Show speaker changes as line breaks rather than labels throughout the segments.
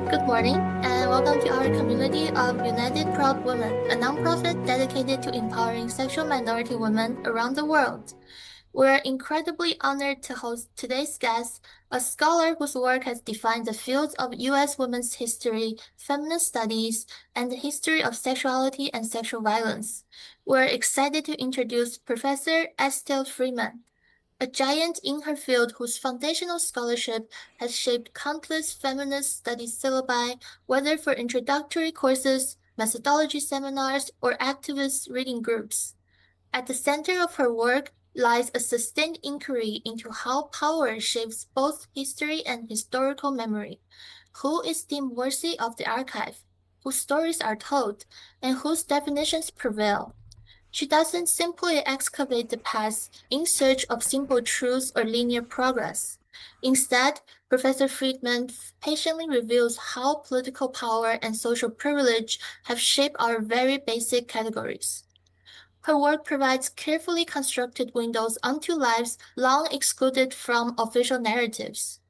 Good morning, and welcome to our community of United Proud Women, a nonprofit dedicated to empowering sexual minority women around the world. We're incredibly honored to host today's guest, a scholar whose work has defined the fields of U.S. women's history, feminist studies, and the history of sexuality and sexual violence. We're excited to introduce Professor Estelle Freeman, a giant in her field whose foundational scholarship has shaped countless feminist studies syllabi, whether for introductory courses, methodology seminars, or activist reading groups. At the center of her work lies a sustained inquiry into how power shapes both history and historical memory. Who is deemed worthy of the archive? Whose stories are told? And whose definitions prevail? She doesn't simply excavate the past in search of simple truths or linear progress. Instead, Professor Freedman patiently reveals how political power and social privilege have shaped our very basic categories. Her work provides carefully constructed windows onto lives long excluded from official narratives.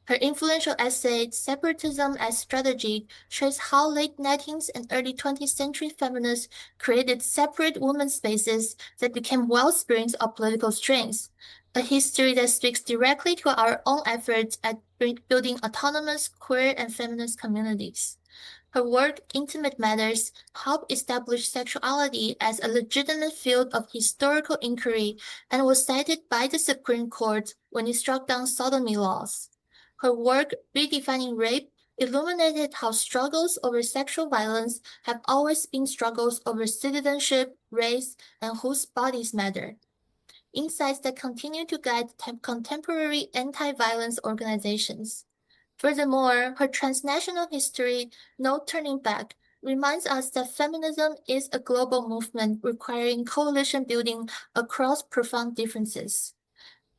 Her influential essay, Separatism as Strategy, shows how late 19th and early 20th century feminists created separate women's spaces that became wellsprings of political strength, a history that speaks directly to our own efforts at building autonomous queer and feminist communities. Her work, Intimate Matters, helped establish sexuality as a legitimate field of historical inquiry and was cited by the Supreme Court when it struck down sodomy laws. Her work, Redefining Rape, illuminated how struggles over sexual violence have always been struggles over citizenship, race, and whose bodies matter. Insights that continue to guide contemporary anti-violence organizations. Furthermore, her transnational history, No Turning Back, reminds us that feminism is a global movement requiring coalition building across profound differences.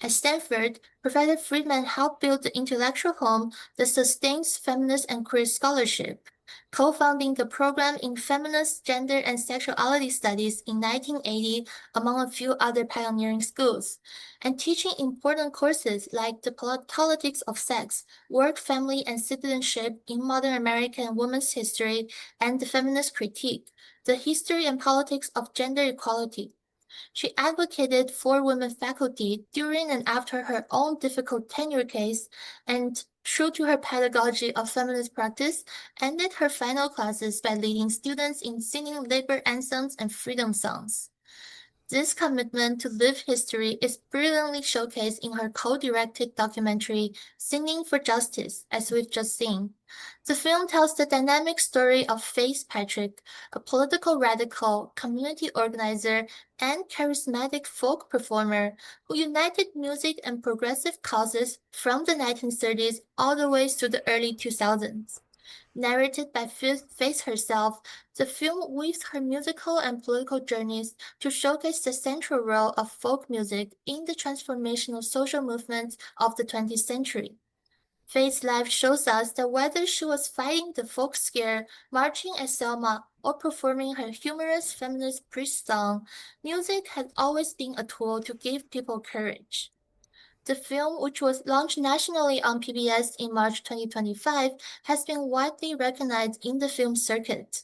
At Stanford, Professor Freedman helped build the intellectual home that sustains feminist and queer scholarship, co-founding the program in Feminist, Gender, and Sexuality Studies in 1980, among a few other pioneering schools, and teaching important courses like the politics of sex, work, family, and citizenship in modern American women's history, and the feminist critique, the history and politics of gender equality. She advocated for women faculty during and after her own difficult tenure case, and true to her pedagogy of feminist practice, ended her final classes by leading students in singing labor anthems and freedom songs. This commitment to live history is brilliantly showcased in her co-directed documentary, Singing for Justice, as we've just seen. The film tells the dynamic story of Faith Patrick, a political radical, community organizer, and charismatic folk performer who united music and progressive causes from the 1930s all the way to the early 2000s. Narrated by Faith herself, the film weaves her musical and political journeys to showcase the central role of folk music in the transformational social movements of the 20th century. Faith's life shows us that whether she was fighting the folk scare, marching as Selma, or performing her humorous feminist priest song, music has always been a tool to give people courage. The film, which was launched nationally on PBS in March 2025, has been widely recognized in the film circuit.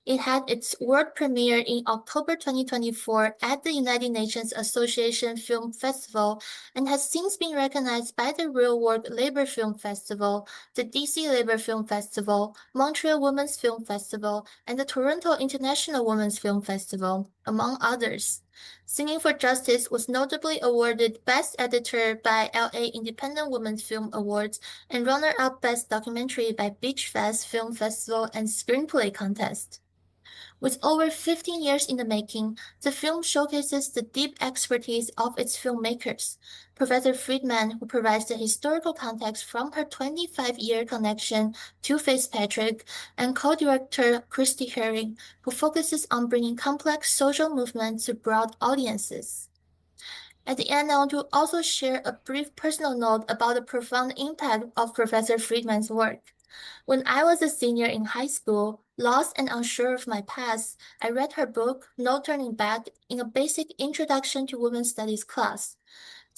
It had its world premiere in October 2024 at the United Nations Association Film Festival and has since been recognized by the Real World Labor Film Festival, the DC Labor Film Festival, Montreal Women's Film Festival, and the Toronto International Women's Film Festival, among others. Singing for Justice was notably awarded Best Editor by LA Independent Women's Film Awards and runner-up Best Documentary by Beach Fest Film Festival and Screenplay Contest. With over 15 years in the making, the film showcases the deep expertise of its filmmakers. Professor Freedman, who provides the historical context from her 25-year connection to Fitzpatrick, and co-director Christy Herring, who focuses on bringing complex social movements to broad audiences. At the end, I want to also share a brief personal note about the profound impact of Professor Freedman's work. When I was a senior in high school, lost and unsure of my past, I read her book, No Turning Back, in a basic Introduction to Women's Studies class.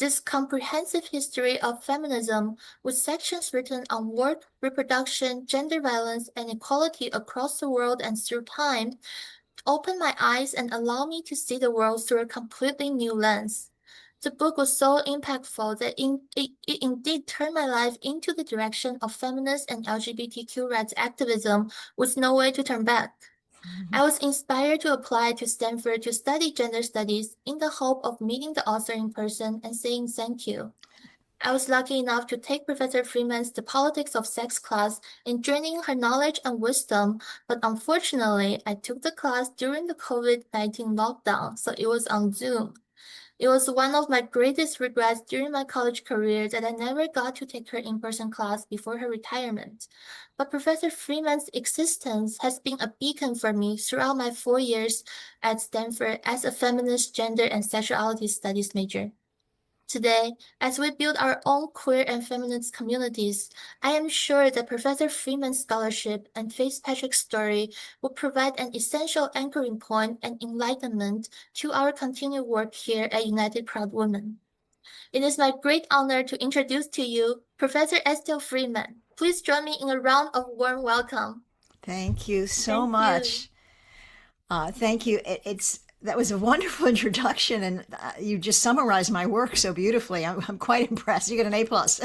This comprehensive history of feminism, with sections written on work, reproduction, gender violence, and equality across the world and through time, opened my eyes and allowed me to see the world through a completely new lens. The book was so impactful that it indeed turned my life into the direction of feminist and LGBTQ rights activism with no way to turn back. I was inspired to apply to Stanford to study gender studies in the hope of meeting the author in person and saying thank you. I was lucky enough to take Professor Freeman's The Politics of Sex class and joining her knowledge and wisdom, but unfortunately, I took the class during the COVID-19 lockdown, so it was on Zoom. It was one of my greatest regrets during my college career that I never got to take her in-person class before her retirement. But Professor Freeman's existence has been a beacon for me throughout my 4 years at Stanford as a feminist gender and sexuality studies major. Today, as we build our own queer and feminist communities, I am sure that Professor Freeman's scholarship and Fitzpatrick's story will provide an essential anchoring point and enlightenment to our continued work here at United Proud Women. It is my great honor to introduce to you Professor Estelle Freeman. Please join me in a round of warm welcome.
Thank you so
Thank you.
much. Thank you. That was a wonderful introduction, and you just summarized my work so beautifully. I'm quite impressed. You get an A plus.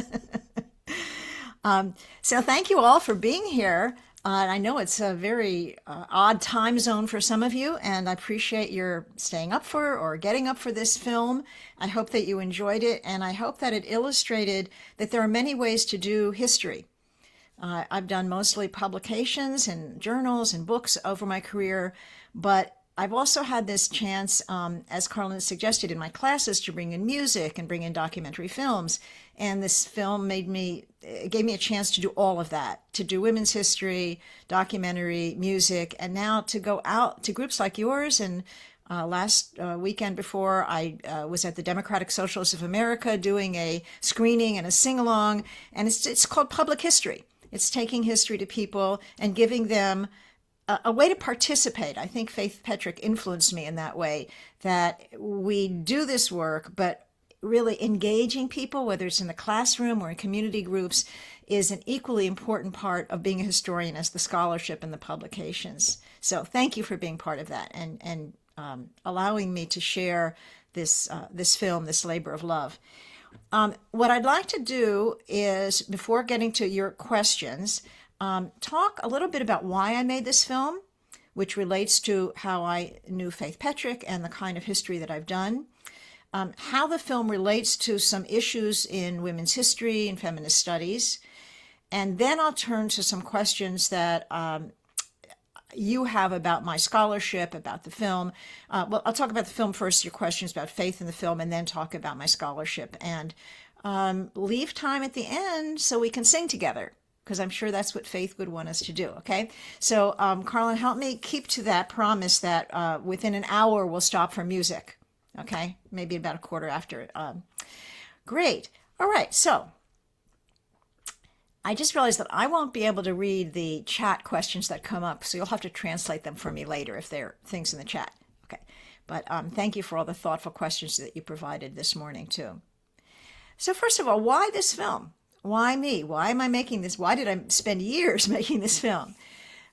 So thank you all for being here. I know it's a very odd time zone for some of you, and I appreciate your staying up for or getting up for this film. I hope that you enjoyed it, and I hope that it illustrated that there are many ways to do history. I've done mostly publications and journals and books over my career, but I've also had this chance, as Carlin suggested in my classes, to bring in music and bring in documentary films. And this film gave me a chance to do all of that, to do women's history, documentary, music, and now to go out to groups like yours. And last weekend before, I was at the Democratic Socialists of America doing a screening and a sing-along, and it's called Public History. It's taking history to people and giving them a way to participate. I think Faith Petrick influenced me in that way, that we do this work, but really engaging people, whether it's in the classroom or in community groups, is an equally important part of being a historian as the scholarship and the publications. So thank you for being part of that and allowing me to share this film, this labor of love. What I'd like to do is, before getting to your questions, talk a little bit about why I made this film, which relates to how I knew Faith Petrick and the kind of history that I've done, how the film relates to some issues in women's history and feminist studies, and then I'll turn to some questions that you have about my scholarship, about the film. Well, I'll talk about the film first, your questions about faith in the film, and then talk about my scholarship. And leave time at the end so we can sing together, because I'm sure that's what Faith would want us to do, okay? So, Carlin, help me keep to that promise that within an hour we'll stop for music, okay? Maybe about a quarter after. Great. All right, so I just realized that I won't be able to read the chat questions that come up, so you'll have to translate them for me later if there are things in the chat. Okay, but thank you for all the thoughtful questions that you provided this morning, too. So first of all, why this film? Why me? Why am I making this? Why did I spend years making this film?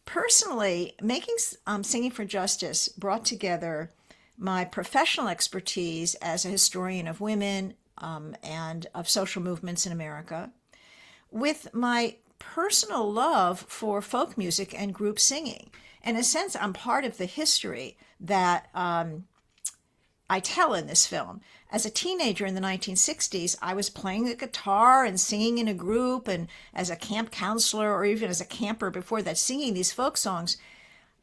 Personally, making Singing for Justice brought together my professional expertise as a historian of women and of social movements in America, with my personal love for folk music and group singing. In a sense, I'm part of the history that I tell in this film. As a teenager in the 1960s, I was playing the guitar and singing in a group, and as a camp counselor or even as a camper before that, singing these folk songs.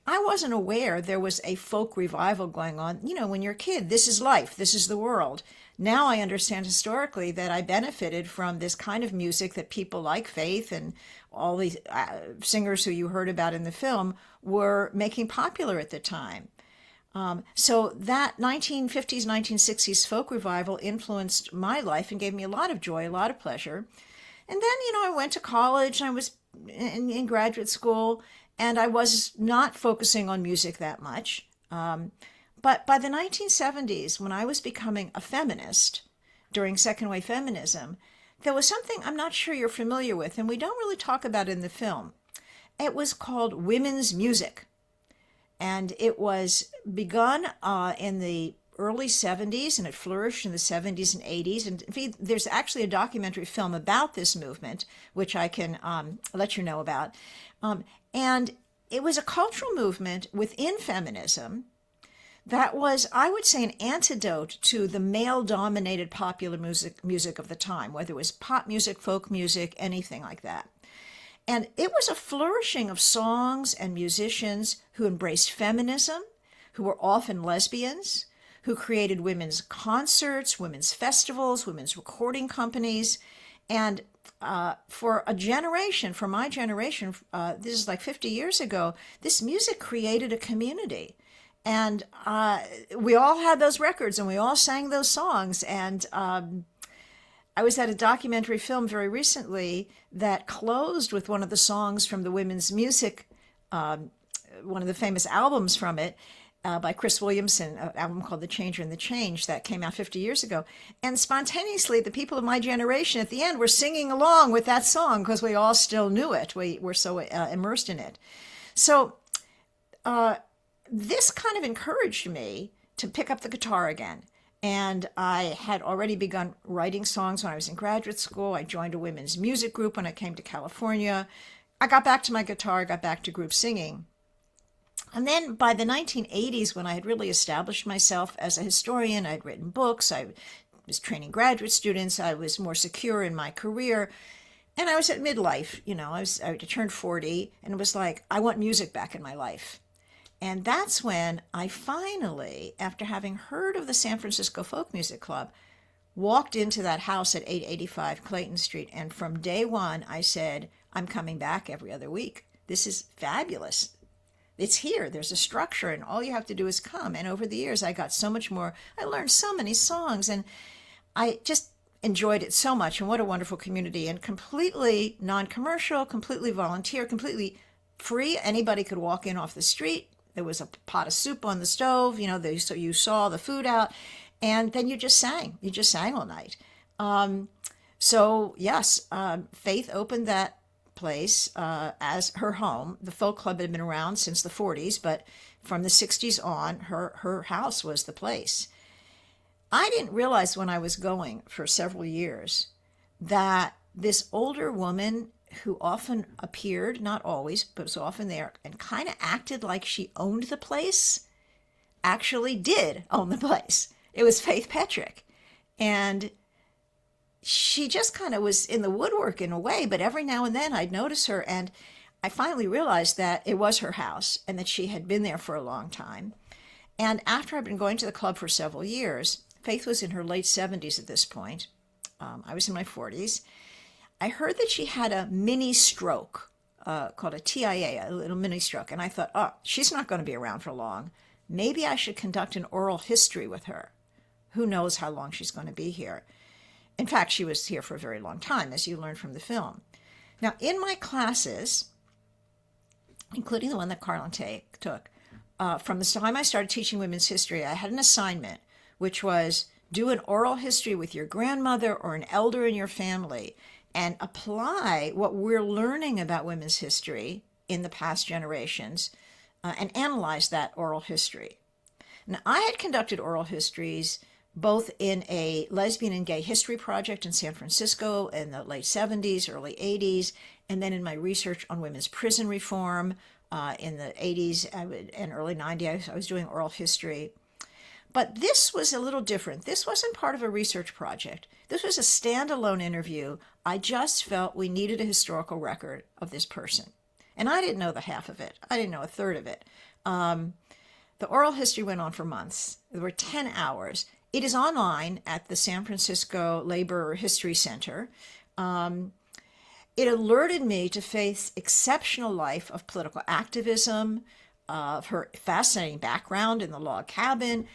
I wasn't aware there was a folk revival going on. You know, when you're a kid, this is life, this is the world. Now I understand historically that I benefited from this kind of music that people like Faith and all these singers who you heard about in the film were making popular at the time. So that 1950s, 1960s folk revival influenced my life and gave me a lot of joy, a lot of pleasure. And then, I went to college, and I was in graduate school, and I was not focusing on music that much. But by the 1970s, when I was becoming a feminist, during second wave feminism, there was something I'm not sure you're familiar with, and we don't really talk about in the film. It was called women's music. And it was begun in the early 70s, and it flourished in the 70s and 80s. And there's actually a documentary film about this movement, which I can let you know about. And it was a cultural movement within feminism that was, I would say, an antidote to the male-dominated popular music of the time, whether it was pop music, folk music, anything like that. And it was a flourishing of songs and musicians who embraced feminism, who were often lesbians, who created women's concerts, women's festivals, women's recording companies. And for a generation, for my generation, this is like 50 years ago, this music created a community. And we all had those records and we all sang those songs. And I was at a documentary film very recently that closed with one of the songs from the women's music, one of the famous albums from it, by Chris Williamson, an album called The Changer and the Change that came out 50 years ago. And spontaneously, the people of my generation at the end were singing along with that song because we all still knew it. We were so immersed in it. So this kind of encouraged me to pick up the guitar again. And I had already begun writing songs when I was in graduate school. I joined a women's music group when I came to California. I got back to my guitar, got back to group singing. And then by the 1980s, when I had really established myself as a historian, I'd written books, I was training graduate students, I was more secure in my career, and I was at midlife. I turned 40, and it was like, I want music back in my life. And that's when I finally, after having heard of the San Francisco Folk Music Club, walked into that house at 885 Clayton Street. And from day one, I said, I'm coming back every other week. This is fabulous. It's here. There's a structure, and all you have to do is come. And over the years, I got so much more. I learned so many songs, and I just enjoyed it so much. And what a wonderful community, and completely non-commercial, completely volunteer, completely free. Anybody could walk in off the street. There was a pot of soup on the stove, so you saw the food out, and then you just sang. You just sang all night. So yes, Faith opened that place as her home. The folk club had been around since the 40s, but from the 60s on, her house was the place. I didn't realize when I was going for several years that this older woman who often appeared, not always, but was often there, and kind of acted like she owned the place, actually did own the place. It was Faith Petrick. And she just kind of was in the woodwork in a way, but every now and then I'd notice her, and I finally realized that it was her house and that she had been there for a long time. And after I'd been going to the club for several years, Faith was in her late 70s at this point. I was in my 40s. I heard that she had a mini stroke called a TIA, a little mini stroke. And I thought, oh, she's not going to be around for long. Maybe I should conduct an oral history with her. Who knows how long she's going to be here. In fact, she was here for a very long time, as you learned from the film. Now, in my classes, including the one that Carlin took, from the time I started teaching women's history, I had an assignment, which was do an oral history with your grandmother or an elder in your family and apply what we're learning about women's history in the past generations and analyze that oral history. Now, I had conducted oral histories both in a lesbian and gay history project in San Francisco in the late 70s, early 80s, and then in my research on women's prison reform in the 80s and early 90s, I was doing oral history. But this was a little different. This wasn't part of a research project. This was a standalone interview. I just felt we needed a historical record of this person. And I didn't know the half of it. I didn't know a third of it. The oral history went on for months. There were 10 hours. It is online at the San Francisco Labor History Center. It alerted me to Faith's exceptional life of political activism, of her fascinating background in the log cabin,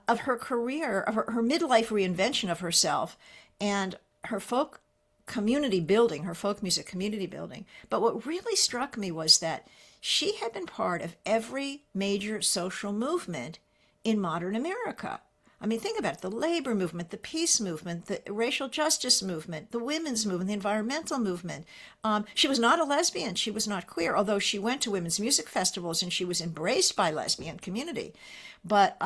of her career, of her midlife reinvention of herself, and her folk community building, her folk music community building. But what really struck me was that she had been part of every major social movement in modern America. I mean, think about it, the labor movement, the peace movement, the racial justice movement, the women's movement, the environmental movement. She was not a lesbian. She was not queer, although she went to women's music festivals and she was embraced by lesbian community. But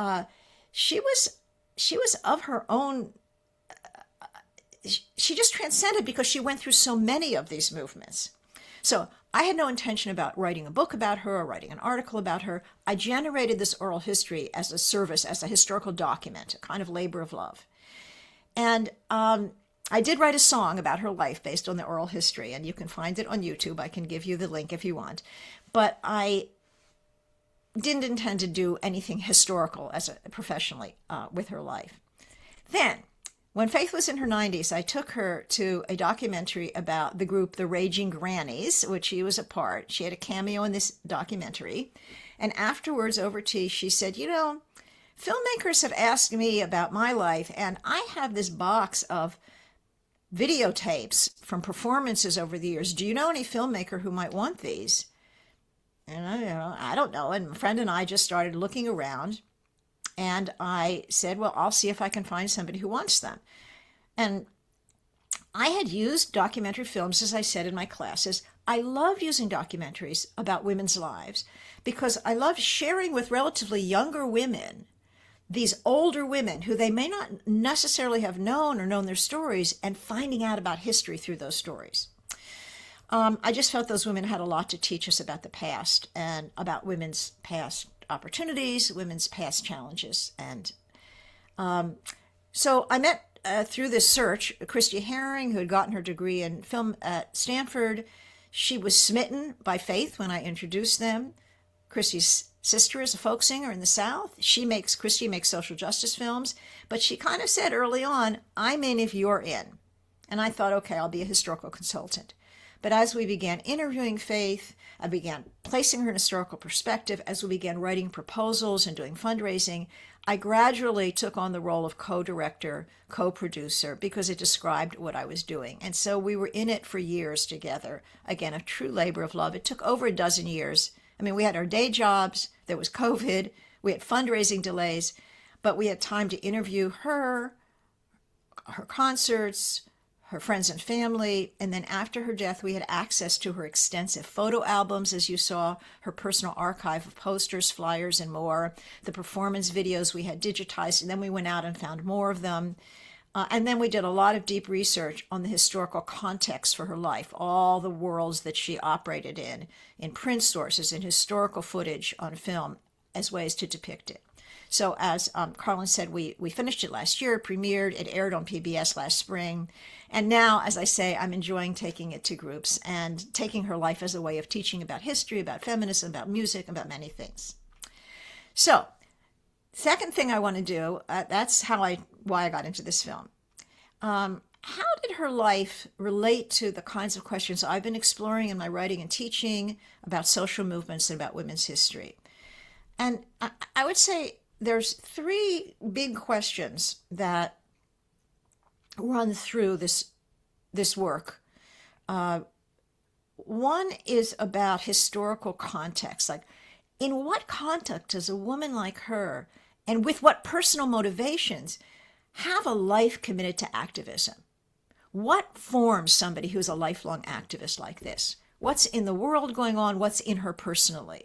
she was of her own. She just transcended because she went through so many of these movements. So I had no intention about writing a book about her or writing an article about her. I generated this oral history as a service, as a historical document, a kind of labor of love. And I did write a song about her life based on the oral history, and you can find it on YouTube. I can give you the link if you want. But I didn't intend to do anything historical professionally with her life. Then, when Faith was in her 90s, I took her to a documentary about the group The Raging Grannies, which she was a part. She had a cameo in this documentary. And afterwards, over tea, she said, you know, filmmakers have asked me about my life, and I have this box of videotapes from performances over the years. Do you know any filmmaker who might want these? And I don't know. And my friend and I just started looking around. And I said, well, I'll see if I can find somebody who wants them. And I had used documentary films, as I said in my classes. I love using documentaries about women's lives because I love sharing with relatively younger women, these older women who they may not necessarily have known or known their stories, and finding out about history through those stories. I just felt those women had a lot to teach us about the past and about women's past opportunities, women's past challenges. And so I met through this search Christy Herring, who had gotten her degree in film at Stanford. She was smitten by Faith when I introduced them. Christy's sister is a folk singer in the South. Christy makes social justice films, but she kind of said early on, I'm in if you're in. And I thought, okay, I'll be a historical consultant. But as we began interviewing Faith, I began placing her in historical perspective. As we began writing proposals and doing fundraising, I gradually took on the role of co-director, co-producer, because it described what I was doing. And so we were in it for years together. Again, a true labor of love. It took over a dozen years. I mean, we had our day jobs, there was COVID, we had fundraising delays, but we had time to interview her concerts, her friends and family, and then after her death, we had access to her extensive photo albums, as you saw, her personal archive of posters, flyers, and more, the performance videos we had digitized, and then we went out and found more of them. And then we did a lot of deep research on the historical context for her life, all the worlds that she operated in print sources, in historical footage on film, as ways to depict it. So as Carlin said, we finished it last year, premiered, it aired on PBS last spring. And now, as I say, I'm enjoying taking it to groups and taking her life as a way of teaching about history, about feminism, about music, about many things. So, second thing I want to do, that's why I got into this film. How did her life relate to the kinds of questions I've been exploring in my writing and teaching about social movements and about women's history? And I would say there's three big questions that run through this work. One is about historical context, like in what context does a woman like her, and with what personal motivations, have a life committed to activism? What forms somebody who's a lifelong activist like this? What's in the world going on? What's in her personally?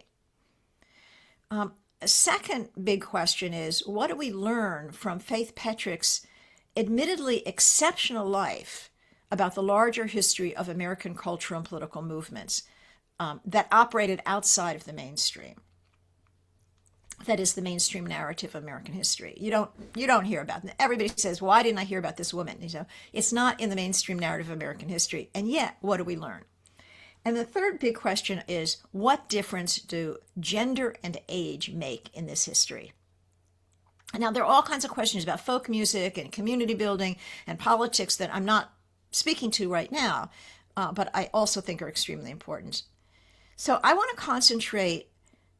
A second big question is, what do we learn from Faith Petrick's admittedly exceptional life about the larger history of American cultural and political movements that operated outside of the mainstream? That is the mainstream narrative of American history. You don't hear about it. Everybody says, why didn't I hear about this woman? It's not in the mainstream narrative of American history. And yet, what do we learn? And the third big question is, what difference do gender and age make in this history? Now, there are all kinds of questions about folk music and community building and politics that I'm not speaking to right now, but I also think are extremely important. So I want to concentrate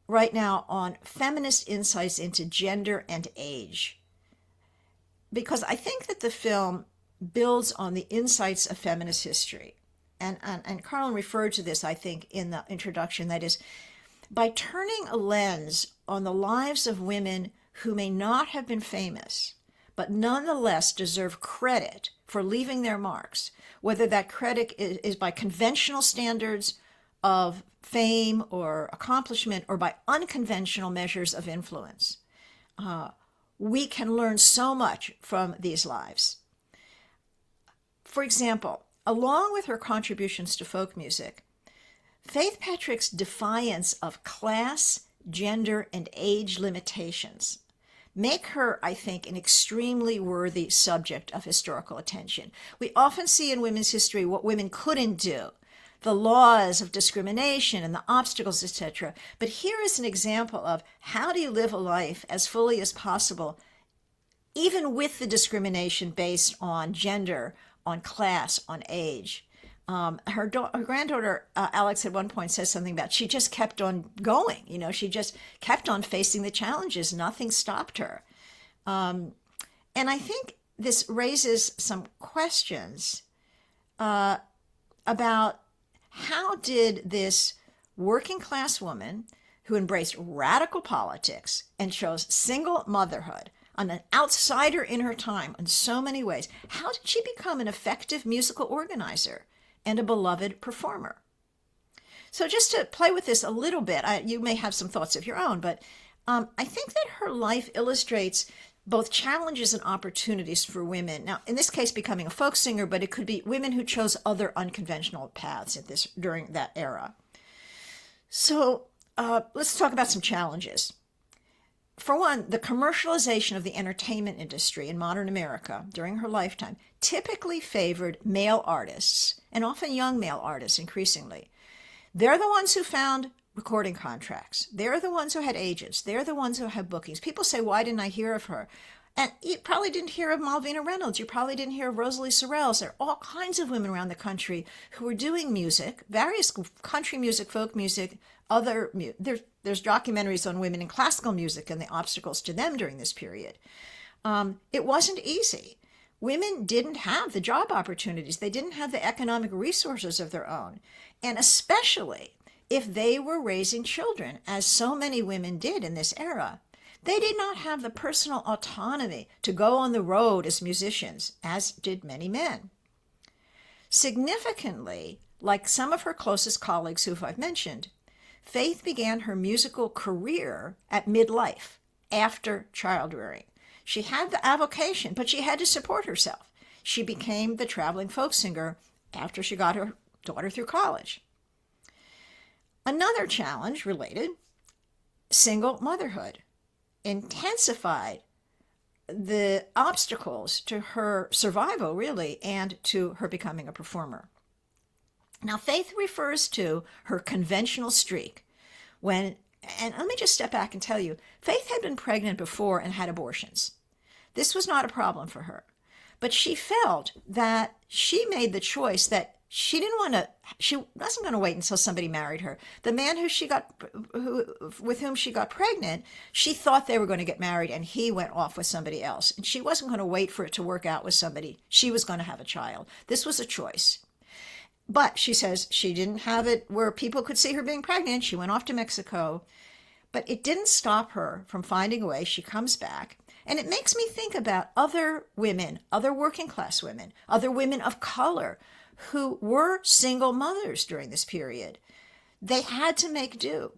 right now on feminist insights into gender and age, because I think that the film builds on the insights of feminist history. And Carlin referred to this, I think, in the introduction. That is, by turning a lens on the lives of women who may not have been famous, but nonetheless deserve credit for leaving their marks, whether that credit is by conventional standards of fame or accomplishment or by unconventional measures of influence. We can learn so much from these lives. For example, along with her contributions to folk music, Faith Patrick's defiance of class, gender, and age limitations make her, I think, an extremely worthy subject of historical attention. We often see in women's history what women couldn't do, the laws of discrimination and the obstacles, etc. But here is an example of how do you live a life as fully as possible, even with the discrimination based on gender, on class, on age. Her granddaughter, Alex, at one point says something about she just kept on going. She just kept on facing the challenges. Nothing stopped her. And I think this raises some questions about how did this working class woman who embraced radical politics and chose single motherhood, an outsider in her time in so many ways, how did she become an effective musical organizer and a beloved performer? So just to play with this a little bit, you may have some thoughts of your own, but I think that her life illustrates both challenges and opportunities for women. Now, in this case, becoming a folk singer, but it could be women who chose other unconventional paths during that era. So let's talk about some challenges. For one, the commercialization of the entertainment industry in modern America during her lifetime typically favored male artists, and often young male artists increasingly. They're the ones who found recording contracts. They're the ones who had agents. They're the ones who had bookings. People say, why didn't I hear of her? And you probably didn't hear of Malvina Reynolds. You probably didn't hear of Rosalie Sorrells. There are all kinds of women around the country who were doing music, various country music, folk music, there's documentaries on women in classical music and the obstacles to them during this period. It wasn't easy. Women didn't have the job opportunities. They didn't have the economic resources of their own. And especially if they were raising children, as so many women did in this era, they did not have the personal autonomy to go on the road as musicians, as did many men. Significantly, like some of her closest colleagues who I've mentioned, Faith began her musical career at midlife, after child rearing. She had the avocation, but she had to support herself. She became the traveling folk singer after she got her daughter through college. Another challenge related, single motherhood, intensified the obstacles to her survival, really, and to her becoming a performer. Now, Faith refers to her conventional streak and let me just step back and tell you, Faith had been pregnant before and had abortions. This was not a problem for her. But she felt that she made the choice that she wasn't going to wait until somebody married her. The man with whom she got pregnant, she thought they were going to get married and he went off with somebody else. And she wasn't going to wait for it to work out with somebody. She was going to have a child. This was a choice. But she says she didn't have it where people could see her being pregnant. She went off to Mexico. But it didn't stop her from finding a way. She comes back. And it makes me think about other women, other working class women, other women of color who were single mothers during this period. They had to make do.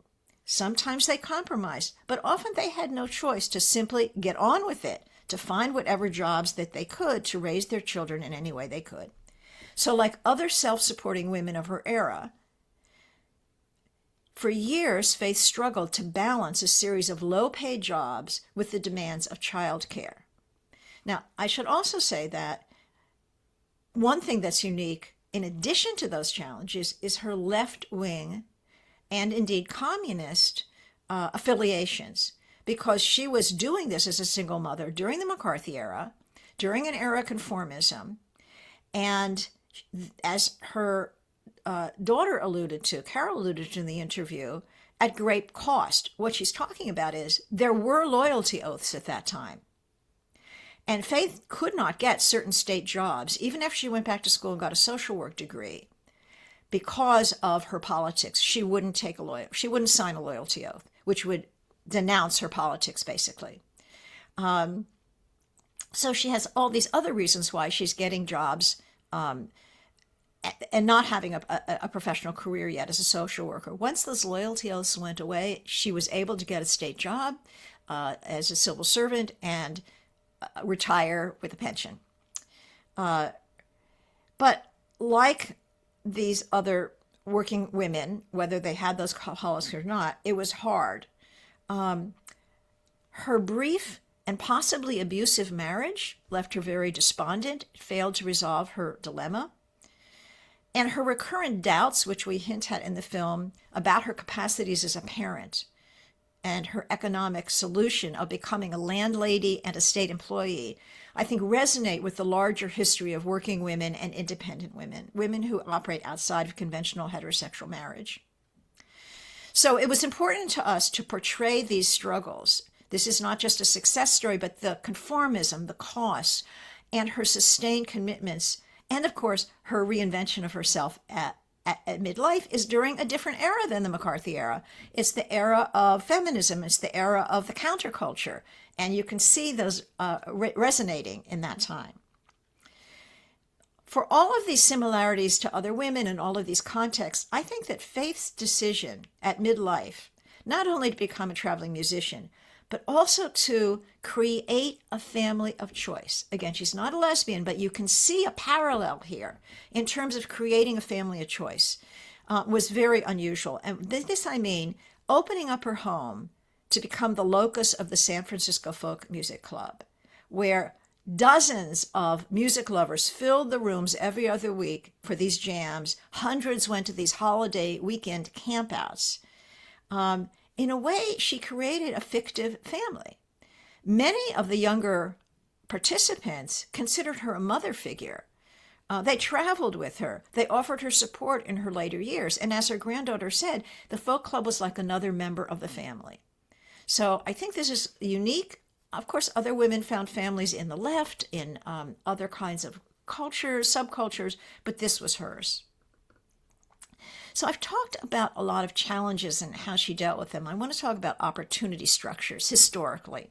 Sometimes they compromised, but often they had no choice to simply get on with it, to find whatever jobs that they could to raise their children in any way they could. So like other self-supporting women of her era, for years, Faith struggled to balance a series of low-paid jobs with the demands of childcare. Now, I should also say that one thing that's unique, in addition to those challenges, is her left-wing and indeed communist affiliations, because she was doing this as a single mother during the McCarthy era, during an era of conformism, and as her daughter alluded to, Carol alluded to in the interview, at great cost. What she's talking about is there were loyalty oaths at that time. And Faith could not get certain state jobs, even if she went back to school and got a social work degree, because of her politics. She wouldn't sign a loyalty oath, which would denounce her politics, basically. So she has all these other reasons why she's getting jobs and not having a professional career yet as a social worker. Once those loyalty oaths went away, she was able to get a state job as a civil servant and retire with a pension. But like these other working women, whether they had those policies or not, it was hard. Her brief and possibly abusive marriage left her very despondent, failed to resolve her dilemma. And her recurrent doubts, which we hint at in the film, about her capacities as a parent and her economic solution of becoming a landlady and a state employee, I think resonate with the larger history of working women and independent women, women who operate outside of conventional heterosexual marriage. So it was important to us to portray these struggles. This is not just a success story, but the conformism, the costs, and her sustained commitments, and of course, her reinvention of herself at midlife is during a different era than the McCarthy era. It's the era of feminism. It's the era of the counterculture. And you can see those resonating in that time. For all of these similarities to other women in all of these contexts, I think that Faith's decision at midlife, not only to become a traveling musician, but also to create a family of choice. Again, she's not a lesbian, but you can see a parallel here in terms of creating a family of choice, was very unusual. And this, I mean, opening up her home to become the locus of the San Francisco Folk Music Club, where dozens of music lovers filled the rooms every other week for these jams. Hundreds went to these holiday weekend campouts. In a way, she created a fictive family. Many of the younger participants considered her a mother figure. They traveled with her. They offered her support in her later years. And as her granddaughter said, the folk club was like another member of the family. So I think this is unique. Of course, other women found families in the left, in other kinds of cultures, subcultures, but this was hers. So I've talked about a lot of challenges and how she dealt with them. I want to talk about opportunity structures historically.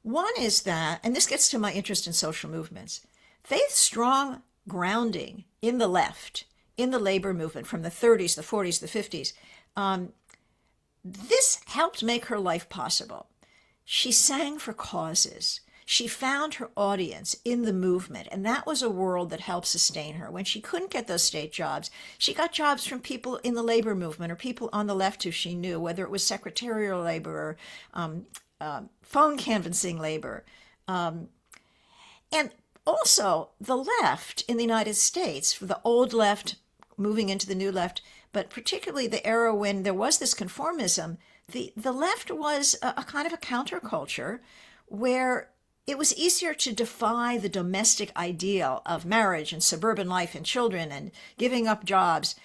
One is that, and this gets to my interest in social movements, Faith's strong grounding in the left, in the labor movement from the 30s, the 40s, the 50s, this helped make her life possible. She sang for causes. She found her audience in the movement, and that was a world that helped sustain her. When she couldn't get those state jobs, she got jobs from people in the labor movement or people on the left who she knew, whether it was secretarial labor or phone canvassing labor. And also the left in the United States, the old left moving into the new left, but particularly the era when there was this conformism, the left was a kind of a counterculture where it was easier to defy the domestic ideal of marriage and suburban life and children and giving up jobs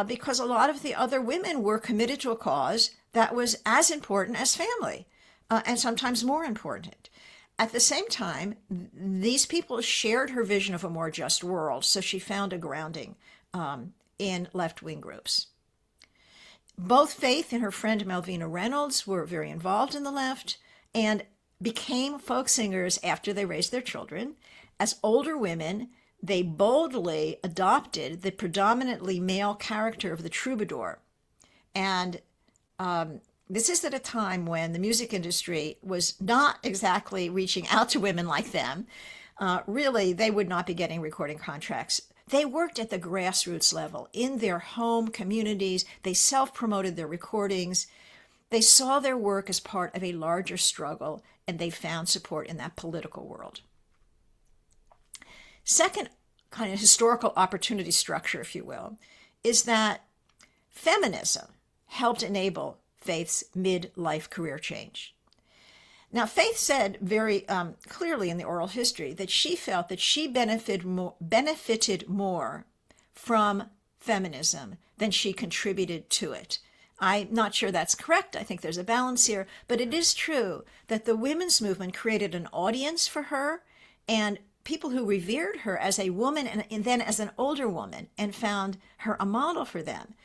because a lot of the other women were committed to a cause that was as important as family and sometimes more important. At the same time, these people shared her vision of a more just world, so she found a grounding in left-wing groups. Both Faith and her friend Malvina Reynolds were very involved in the left and became folk singers after they raised their children. As older women, they boldly adopted the predominantly male character of the troubadour. And this is at a time when the music industry was not exactly reaching out to women like them. Really, they would not be getting recording contracts. They worked at the grassroots level in their home communities. They self-promoted their recordings. They saw their work as part of a larger struggle, and they found support in that political world. Second kind of historical opportunity structure, if you will, is that feminism helped enable Faith's midlife career change. Now, Faith said very clearly in the oral history that she felt that she benefited more from feminism than she contributed to it. I'm not sure that's correct. I think there's a balance here, but it is true that the women's movement created an audience for her and people who revered her as a woman and then as an older woman and found her a model for them.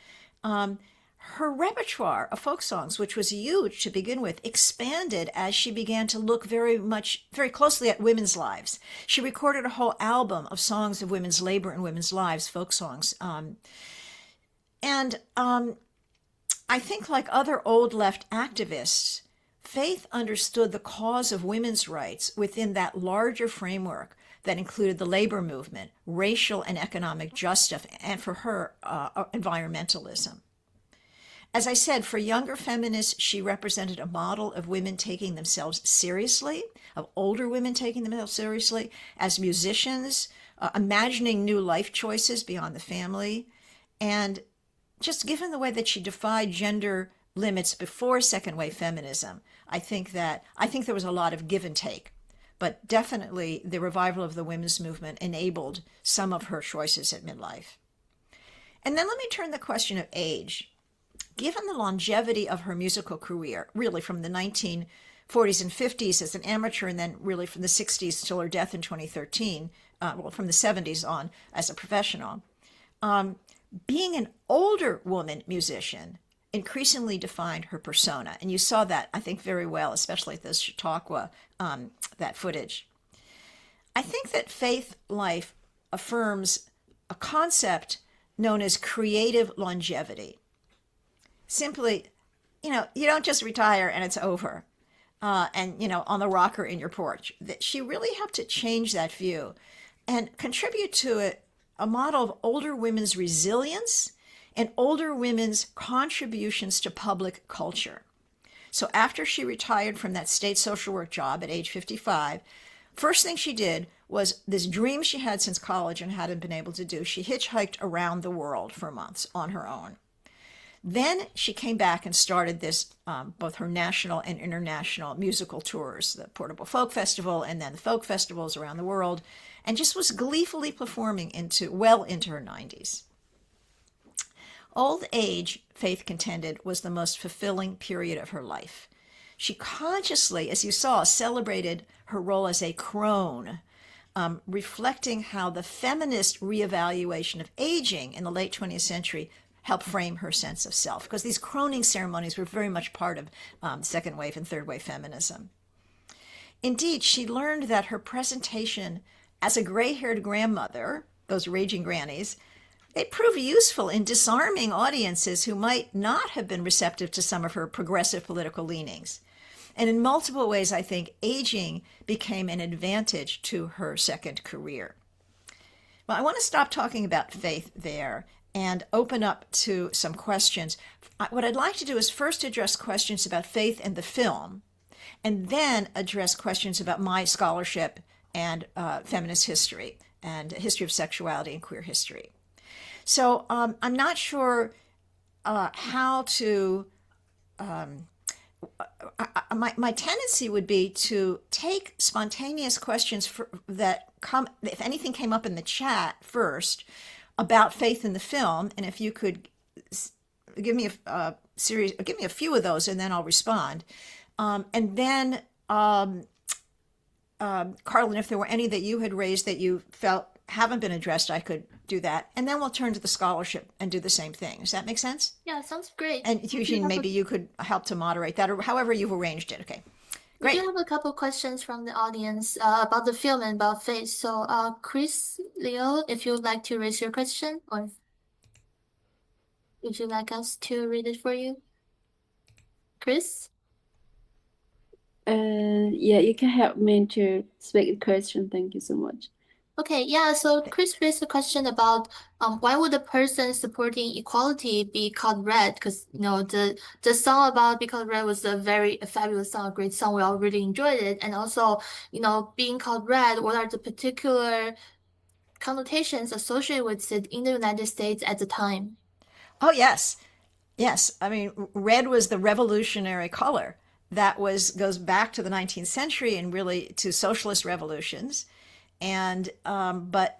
her repertoire of folk songs, which was huge to begin with, expanded as she began to look very closely at women's lives. She recorded a whole album of songs of women's labor and women's lives, folk songs. And I think, like other old left activists, Faith understood the cause of women's rights within that larger framework that included the labor movement, racial and economic justice, and for her, environmentalism. As I said, for younger feminists, she represented a model of women taking themselves seriously, of older women taking themselves seriously, as musicians, imagining new life choices beyond the family. And just given the way that she defied gender limits before second wave feminism, I think there was a lot of give and take. But definitely the revival of the women's movement enabled some of her choices at midlife. And then let me turn the question of age. Given the longevity of her musical career, really from the 1940s and 50s as an amateur, and then really from the 60s till her death in 2013, from the 70s on as a professional, being an older woman musician increasingly defined her persona. And you saw that, I think, very well, especially at this Chautauqua, that footage. I think that Faith Life affirms a concept known as creative longevity. Simply, you don't just retire and it's over, and, on the rocker in your porch. That she really helped to change that view and contribute to a model of older women's resilience and older women's contributions to public culture. So after she retired from that state social work job at age 55, first thing she did was this dream she had since college and hadn't been able to do. She hitchhiked around the world for months on her own. Then she came back and started this, both her national and international musical tours, the Portable Folk Festival and then the folk festivals around the world, and just was gleefully performing well into her 90s. Old age, Faith contended, was the most fulfilling period of her life. She consciously, as you saw, celebrated her role as a crone, reflecting how the feminist reevaluation of aging in the late 20th century helped frame her sense of self, because these croning ceremonies were very much part of second wave and third wave feminism. Indeed, she learned that her presentation as a gray-haired grandmother, those raging grannies, it proved useful in disarming audiences who might not have been receptive to some of her progressive political leanings. And in multiple ways, I think aging became an advantage to her second career. Well, I want to stop talking about Faith there and open up to some questions. What I'd like to do is first address questions about Faith and the film, and then address questions about my scholarship and feminist history and history of sexuality and queer history. So I'm not sure how to, my tendency would be to take spontaneous questions that come, if anything came up in the chat first, about Faith in the film, and if you could give me a few of those, and then I'll respond. And then, Carlin, if there were any that you had raised that you felt haven't been addressed, I could do that. And then we'll turn to the scholarship and do the same thing. Does that make sense?
Yeah, sounds great.
And Eugene, maybe you could help to moderate that, or however you've arranged it. Okay.
We
Great.
do have a couple questions from the audience about the film and about Faith. So, Chris Leo, if you would like to raise your question, or would you like us to read it for you? Chris?
Yeah, you can help me to speak the question. Thank you so much.
Okay, yeah, so Chris raised a question about why would a person supporting equality be called red? Because the song about Be Called Red was a very fabulous song, a great song. We all really enjoyed it. And also, being called red, what are the particular connotations associated with it in the United States at the time?
Oh, yes. Yes. I mean, red was the revolutionary color that goes back to the 19th century and really to socialist revolutions. And but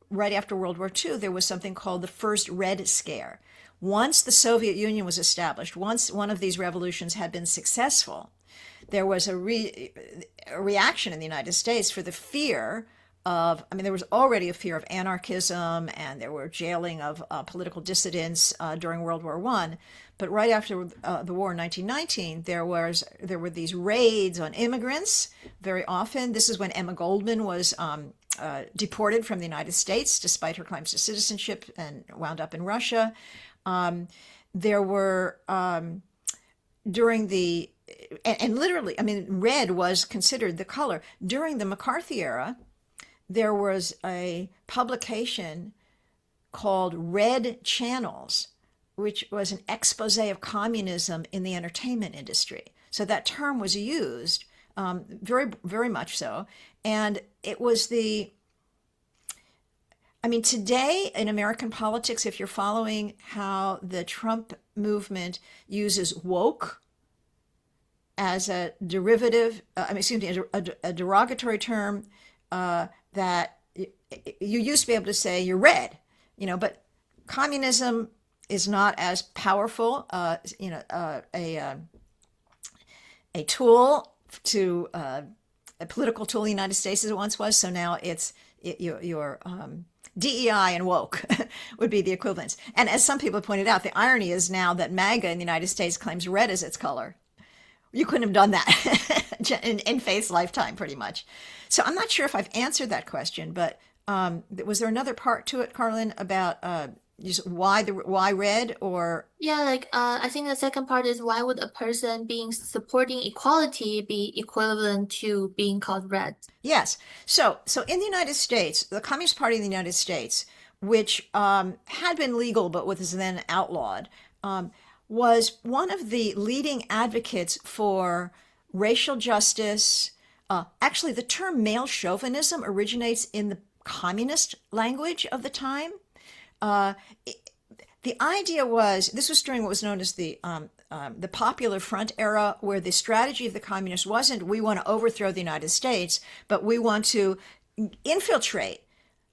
right after World War II, there was something called the first Red Scare. Once the Soviet Union was established, once one of these revolutions had been successful, there was a reaction in the United States for the fear of, I mean, there was already a fear of anarchism, and there were jailing of political dissidents during World War I. But right after the war in 1919, there were these raids on immigrants very often. This is when Emma Goldman was deported from the United States despite her claims to citizenship and wound up in Russia. There were during the and literally, I mean, red was considered the color. During the McCarthy era, there was a publication called Red Channels, which was an expose of communism in the entertainment industry. So that term was used very, very much so. And it was I mean, today in American politics, if you're following how the Trump movement uses woke as a derivative, a derogatory term that you used to be able to say you're red, but communism is not as powerful, a tool to a political tool in the United States as it once was. So now your DEI and woke would be the equivalents. And as some people have pointed out, the irony is now that MAGA in the United States claims red as its color. You couldn't have done that in Faith's lifetime, pretty much. So I'm not sure if I've answered that question, but was there another part to it, Carlin, about just why red, or?
Yeah, I think the second part is, why would a person being supporting equality be equivalent to being called red?
Yes. So in the United States, the Communist Party in the United States, which had been legal but was then outlawed, was one of the leading advocates for racial justice. Actually, the term male chauvinism originates in the communist language of the time. The idea was, this was during what was known as the Popular Front era, where the strategy of the communists wasn't, we want to overthrow the United States, but we want to infiltrate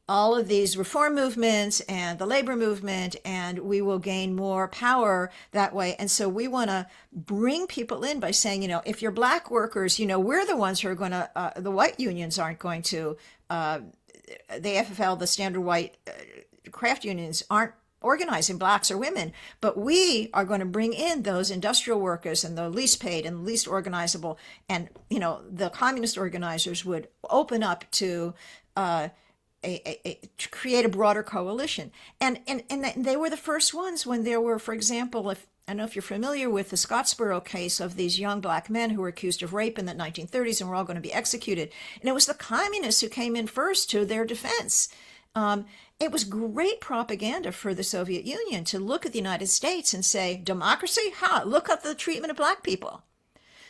all of these reform movements and the labor movement, and we will gain more power that way. And so we want to bring people in by saying, if you're black workers, we're the ones who are going to, the white unions aren't going to, the FFL, the standard white craft unions aren't organizing blacks or women, but we are going to bring in those industrial workers and the least paid and least organizable. And, the communist organizers would open up to, to create a broader coalition. And they were the first ones when there were, for example, I don't know if you're familiar with the Scottsboro case of these young black men who were accused of rape in the 1930s and were all going to be executed. And it was the communists who came in first to their defense. It was great propaganda for the Soviet Union to look at the United States and say, democracy? Look at the treatment of black people.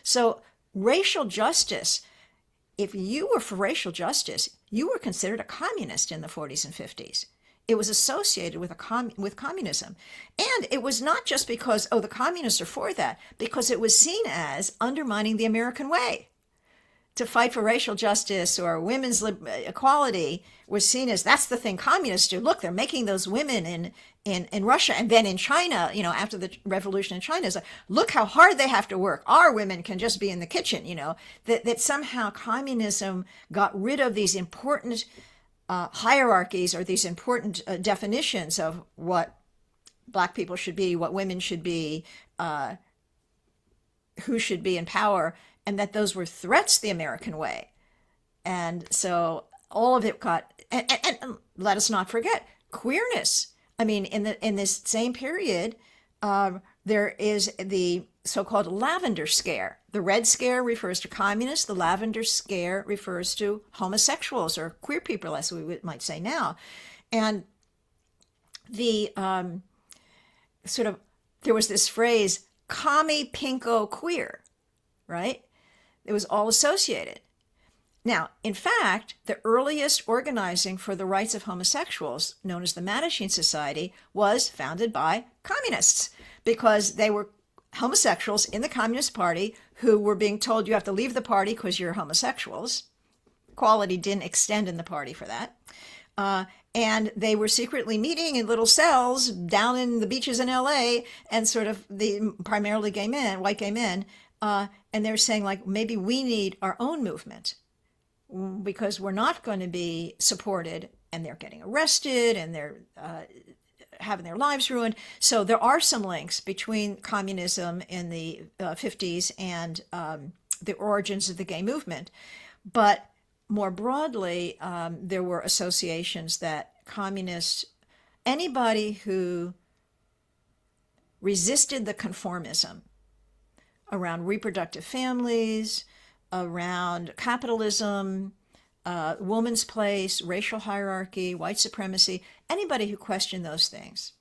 So racial justice, if you were for racial justice, you were considered a communist in the 40s and 50s. It was associated with with communism. And it was not just because, the communists are for that, because it was seen as undermining the American way. To fight for racial justice or women's equality was seen as, that's the thing communists do. Look, they're making those women in Russia and then in China, after the revolution in China, is like, look how hard they have to work. Our women can just be in the kitchen, that somehow communism got rid of these important hierarchies or these important definitions of what black people should be, what women should be, who should be in power, and that those were threats to the American way. And so all of it got, and let us not forget, queerness. I mean, in this same period, there is the so-called lavender scare. The red scare refers to communists. The lavender scare refers to homosexuals or queer people, as we might say now. And the there was this phrase, commie pinko queer, right? It was all associated. Now, in fact, the earliest organizing for the rights of homosexuals, known as the Mattachine Society, was founded by communists, because they were homosexuals in the Communist Party who were being told, you have to leave the party because you're homosexuals. Equality didn't extend in the party for that. And they were secretly meeting in little cells down in the beaches in LA, and sort of primarily gay men, white gay men, and they're saying, like, maybe we need our own movement. because we're not going to be supported, and they're getting arrested and they're having their lives ruined. So there are some links between communism in the 50s and the origins of the gay movement. But more broadly, there were associations that communists, anybody who resisted the conformism around reproductive families, around capitalism, woman's place, racial hierarchy, white supremacy, anybody who questioned those things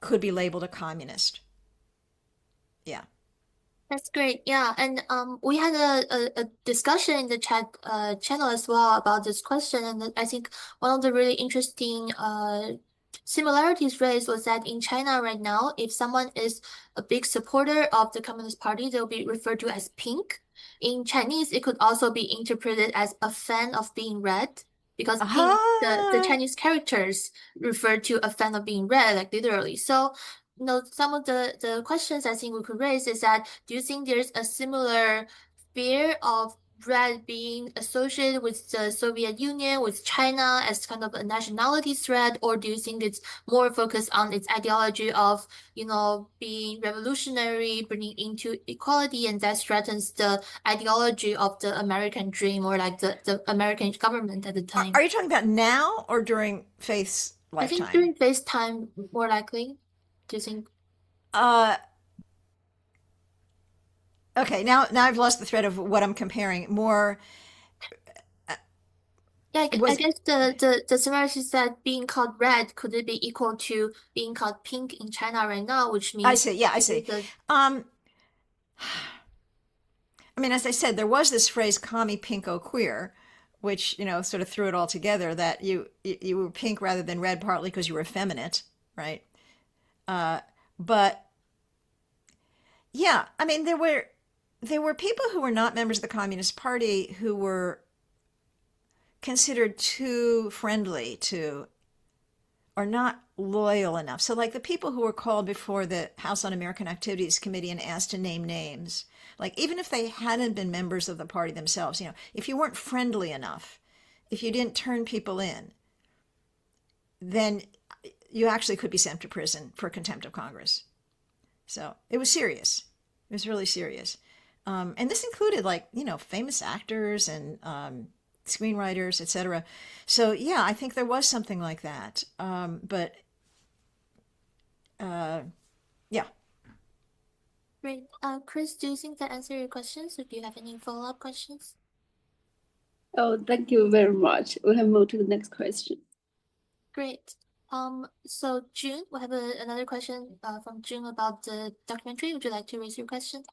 could be labeled a communist. Yeah.
That's great. Yeah, and we had a discussion in the chat channel as well about this question, and I think one of the really interesting similarities raised was that in China right now, if someone is a big supporter of the Communist Party, they'll be referred to as pink. In Chinese, it could also be interpreted as a fan of being red, because pink, the Chinese characters refer to a fan of being red, like literally. So some of the questions I think we could raise is that, do you think there's a similar fear of red being associated with the Soviet Union, with China as kind of a nationality threat, or do you think it's more focused on its ideology of, being revolutionary, bringing into equality, and that threatens the ideology of the American dream, or like the American government at the time?
Are you talking about now or during Faith's
I think
lifetime?
during Faith's time, more likely. Do you think?
Okay, now I've lost the thread of what I'm comparing. More.
Yeah, I guess the similarity is that being called red, could it be equal to being called pink in China right now, which means
I see. Yeah, I see. I mean, as I said, there was this phrase "commie pinko queer," which sort of threw it all together. That you were pink rather than red, partly because you were effeminate, right? But yeah, I mean, there were people who were not members of the Communist Party who were considered too friendly to, or not loyal enough. So like the people who were called before the House Un-American Activities Committee and asked to name names, like even if they hadn't been members of the party themselves, if you weren't friendly enough, if you didn't turn people in, then you actually could be sent to prison for contempt of Congress. So it was serious. It was really serious. And this included famous actors and screenwriters, etc. So yeah, I think there was something like that. But yeah.
Great. Chris, do you think that answered your questions, or do you have any follow-up questions?
Oh, thank you very much. We'll move to the next question.
Great. So June, we have another question from June about the documentary. Would you like to raise your question?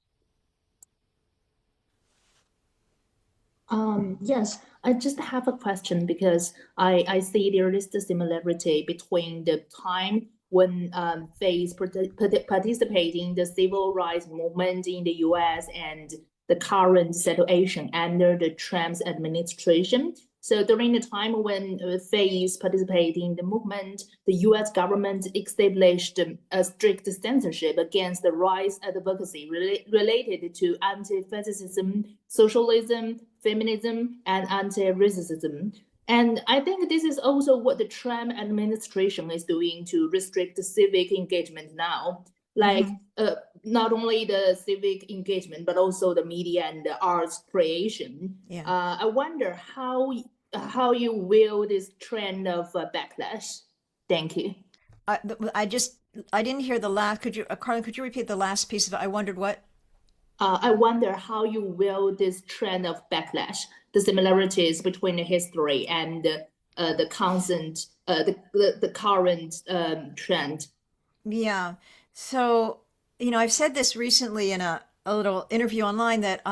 Yes, I just have a question because I see there is the similarity between the time when Faith participated in the civil rights movement in the US and the current situation under the Trump's administration. So during the time when Faith participated in the movement, the US government established a strict censorship against the rights advocacy related to anti-fascism, socialism, feminism, and anti-racism. And I think this is also what the Trump administration is doing to restrict civic engagement now. Like not only the civic engagement, but also the media and the arts creation.
Yeah.
I wonder how you will this trend of backlash. Thank you.
I didn't hear the last. Carlin, could you repeat the last piece of it? I wondered what?
I wonder how you will this trend of backlash, the similarities between the history and the constant, the current trend.
Yeah. So, I've said this recently in a little interview online that,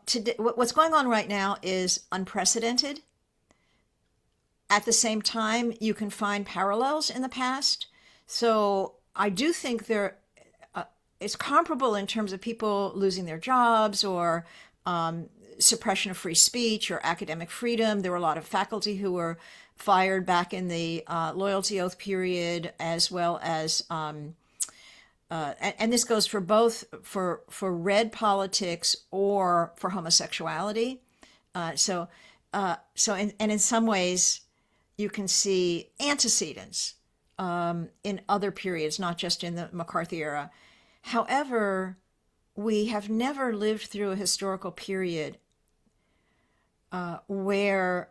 today, what's going on right now is unprecedented. At the same time, you can find parallels in the past. So I do think it's comparable in terms of people losing their jobs or suppression of free speech or academic freedom. There were a lot of faculty who were fired back in the loyalty oath period, as well as, and this goes for both for red politics or for homosexuality. And in some ways, you can see antecedents in other periods, not just in the McCarthy era. However, we have never lived through a historical period where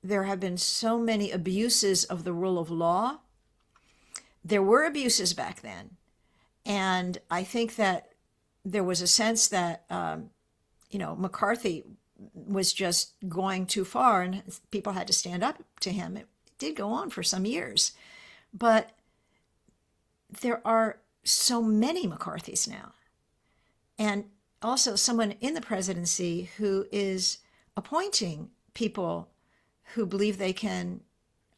there have been so many abuses of the rule of law. There were abuses back then. And I think that there was a sense that, McCarthy was just going too far and people had to stand up to him. It did go on for some years. But there are so many McCarthys now. And also someone in the presidency who is appointing people who believe they can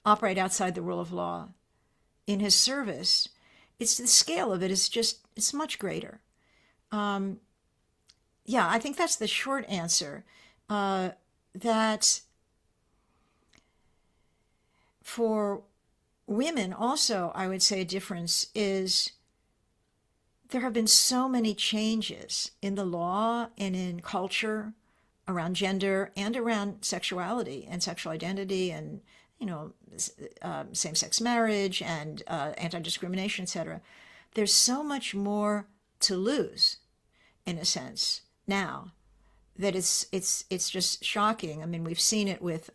operate outside the rule of law in his service. It's the scale of it is just, it's much greater. I think that's the short answer. That for women also, I would say a difference is there have been so many changes in the law and in culture around gender and around sexuality and sexual identity and, same-sex marriage and anti-discrimination, etc. There's so much more to lose, in a sense, now that it's just shocking. I mean, we've seen it with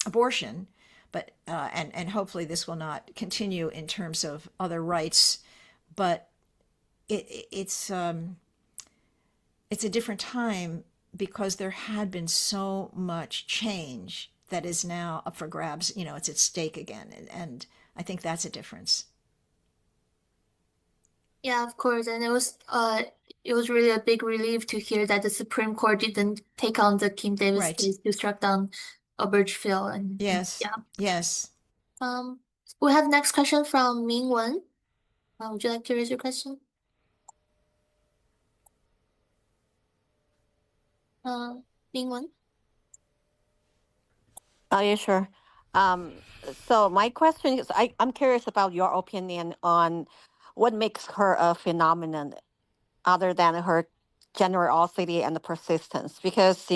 abortion, but and hopefully this will not continue in terms of other rights, but it's a different time because there had been so much change that is now up for grabs. It's at stake again, and I think that's a difference.
Yeah, of course, and it was really a big relief to hear that the Supreme Court didn't take on the Kim Davis
Right.
case to struck down Birchfield. And
Yes.
yeah.
Yes.
We have next question from Ming Wen. Would you like to raise your question? Ming Wen.
Oh, yeah, sure. So my question is, I'm curious about your opinion on what makes her a phenomenon other than her generosity and persistence, because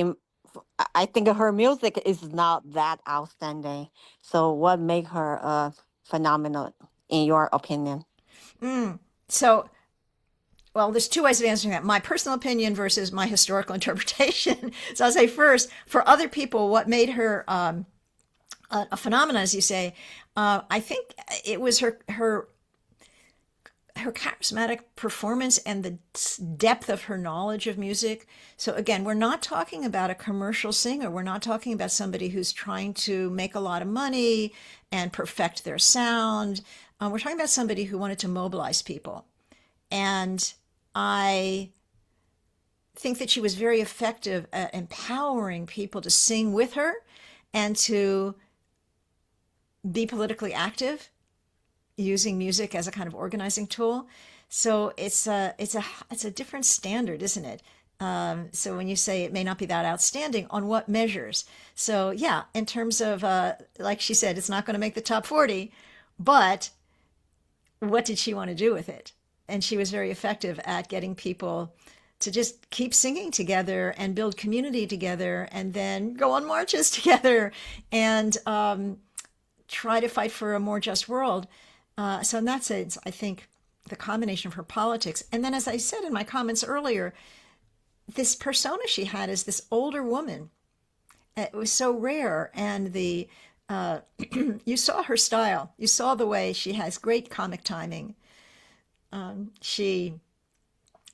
I think her music is not that outstanding. So what makes her a phenomenon in your opinion?
So, well, there's two ways of answering that. My personal opinion versus my historical interpretation. So I'll say first, for other people, what made her a phenomenon, as you say, I think it was her charismatic performance and the depth of her knowledge of music. So again, we're not talking about a commercial singer. We're not talking about somebody who's trying to make a lot of money and perfect their sound. We're talking about somebody who wanted to mobilize people. And I think that she was very effective at empowering people to sing with her and to be politically active, using music as a kind of organizing tool. So it's a different standard, isn't it? So when you say it may not be that outstanding, on what measures? So yeah, in terms of, like she said, it's not going to make the top 40, but what did she want to do with it? And she was very effective at getting people to just keep singing together and build community together and then go on marches together and try to fight for a more just world. So in that sense, I think the combination of her politics, and then as I said in my comments earlier, this persona she had as this older woman, it was so rare. And you saw her style. You saw the way she has great comic timing. She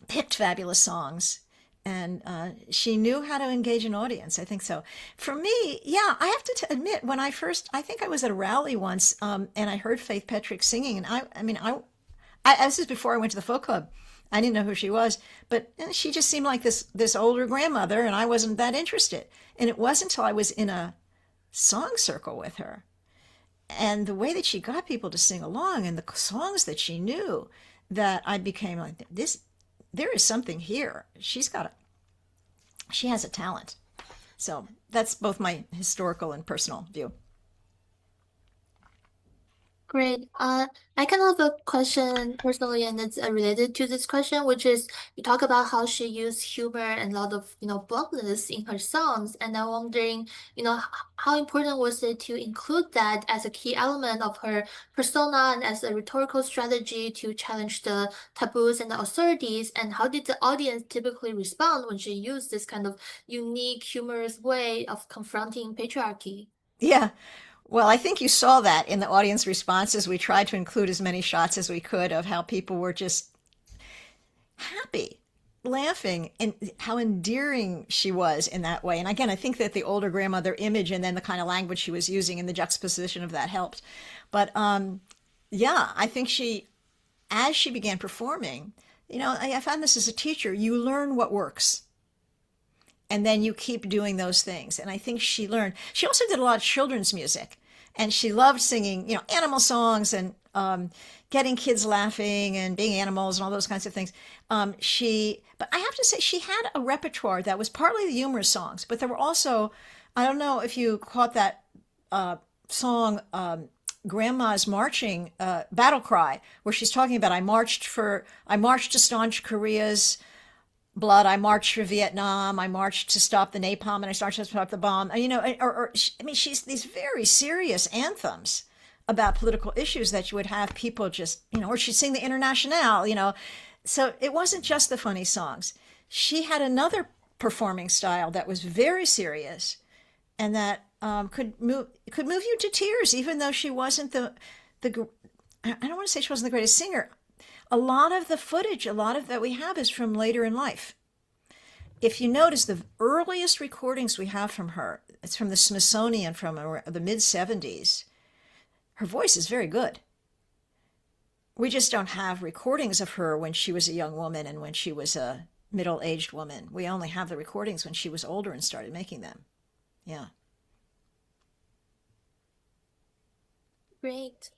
picked fabulous songs, and she knew how to engage an audience. I think so. For me, yeah, I have to admit, when I think I was at a rally once, and I heard Faith Petrick singing, and I this is before I went to the folk club. I didn't know who she was, but she just seemed like this older grandmother, and I wasn't that interested. And it wasn't until I was in a song circle with her, and the way that she got people to sing along, and the songs that she knew, that I became like, this. There is something here. She has a talent. So that's both my historical and personal view.
Great. I kind of have a question personally, and it's related to this question, which is you talk about how she used humor and a lot of, bluntness in her songs, and I'm wondering, how important was it to include that as a key element of her persona and as a rhetorical strategy to challenge the taboos and the authorities, and how did the audience typically respond when she used this kind of unique, humorous way of confronting patriarchy?
Yeah. Well, I think you saw that in the audience responses. We tried to include as many shots as we could of how people were just happy, laughing, and how endearing she was in that way. And again, I think that the older grandmother image and then the kind of language she was using and the juxtaposition of that helped. But yeah, I think as she began performing, I found this as a teacher, you learn what works. And then you keep doing those things. And I think she learned. She also did a lot of children's music, and she loved singing, animal songs and getting kids laughing and being animals and all those kinds of things. But I have to say, she had a repertoire that was partly the humorous songs, but there were also, I don't know if you caught that song, Grandma's Marching Battle Cry, where she's talking about I marched to staunch Korea's blood. I marched for Vietnam. I marched to stop the napalm, and I started to stop the bomb. I mean, she's these very serious anthems about political issues that you would have people just, or she'd sing the Internationale. So it wasn't just the funny songs. She had another performing style that was very serious, and that could move you to tears, even though she wasn't the. I don't want to say she wasn't the greatest singer. A lot of the footage, a lot of that we have is from later in life. If you notice, the earliest recordings we have from her, it's from the Smithsonian from the mid-70s. Her voice is very good. We just don't have recordings of her when she was a young woman and when she was a middle-aged woman. We only have the recordings when she was older and started making them. Yeah.
Great.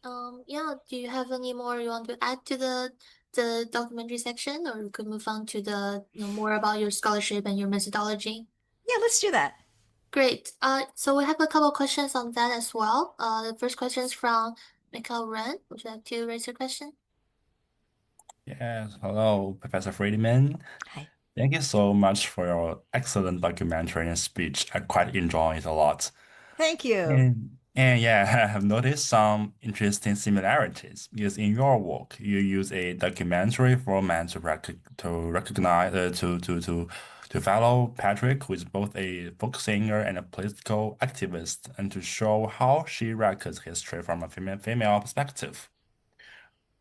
Yeah, do you have any more you want to add to the documentary section, or we could move on to the, more about your scholarship and your methodology?
Yeah, let's do that.
Great. So we have a couple questions on that as well. The first question is from Mikhail Ren. Would you like to raise your question?
Yes, hello, Professor Freedman.
Hi.
Thank you so much for your excellent documentary and speech. I quite enjoy it a lot.
Thank you.
And yeah, I have noticed some interesting similarities because in your work you use a documentary format to recognize to follow Patrick, who is both a folk singer and a political activist, and to show how she records history from a female perspective.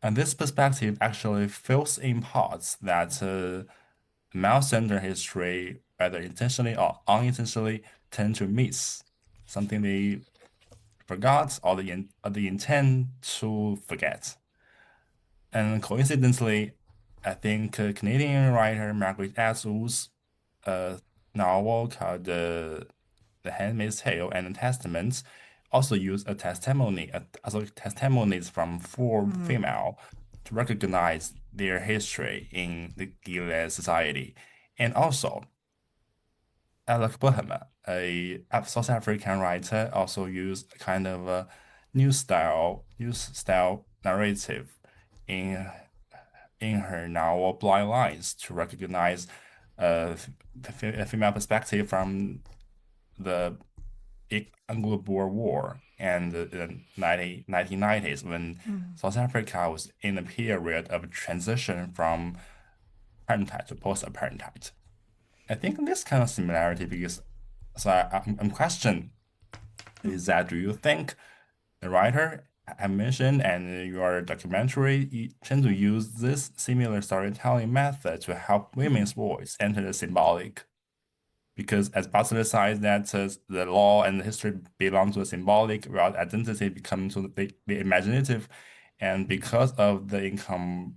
And this perspective actually fills in parts that male-centered history, whether intentionally or unintentionally, tend to miss, something they forgot or the intent to forget. And coincidentally, I think Canadian writer Margaret Atwood's novel called The Handmaid's Tale and the Testaments also use testimonies from four female to recognize their history in the Gilead society. And also, Alec Bohem, a South African writer, also used a kind of a news style narrative in her novel Blind Lines to recognize a female perspective from the Anglo-Boer War and the 1990s when South Africa was in a period of transition from apartheid to post-apartheid. I think this kind of similarity because I'm questioning is that do you think the writer I mentioned and your documentary you tend to use this similar storytelling method to help women's voice enter the symbolic? Because as Butler says that the law and the history belong to the symbolic, while identity becomes to the imaginative, and because of the income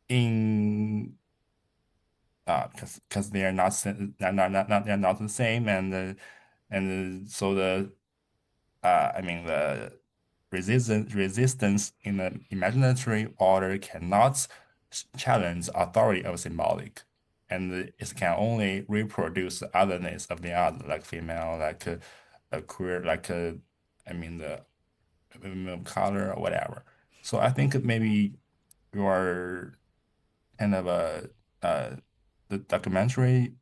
in because they are not they're not the same, and so the I mean the resistance in the imaginary order cannot challenge authority of symbolic, and it can only reproduce the otherness of the other, like female, like a queer, like a, I mean women of color or whatever. So I think maybe your kind of the documentary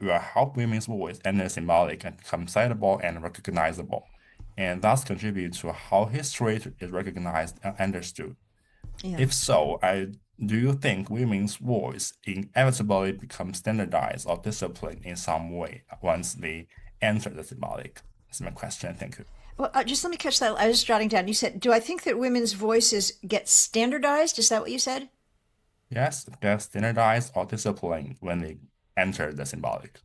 will help women's voice and the symbolic and become citable and recognizable, and thus contribute to how history is recognized and understood.
Yeah.
If so, do you think women's voice inevitably becomes standardized or disciplined in some way once they enter the symbolic? That's my question. Thank you.
Well, just let me catch that. I was jotting down. You said, do I think that women's voices get standardized? Is that what you said?
Yes, they're standardized or disciplined when they enter the symbolic.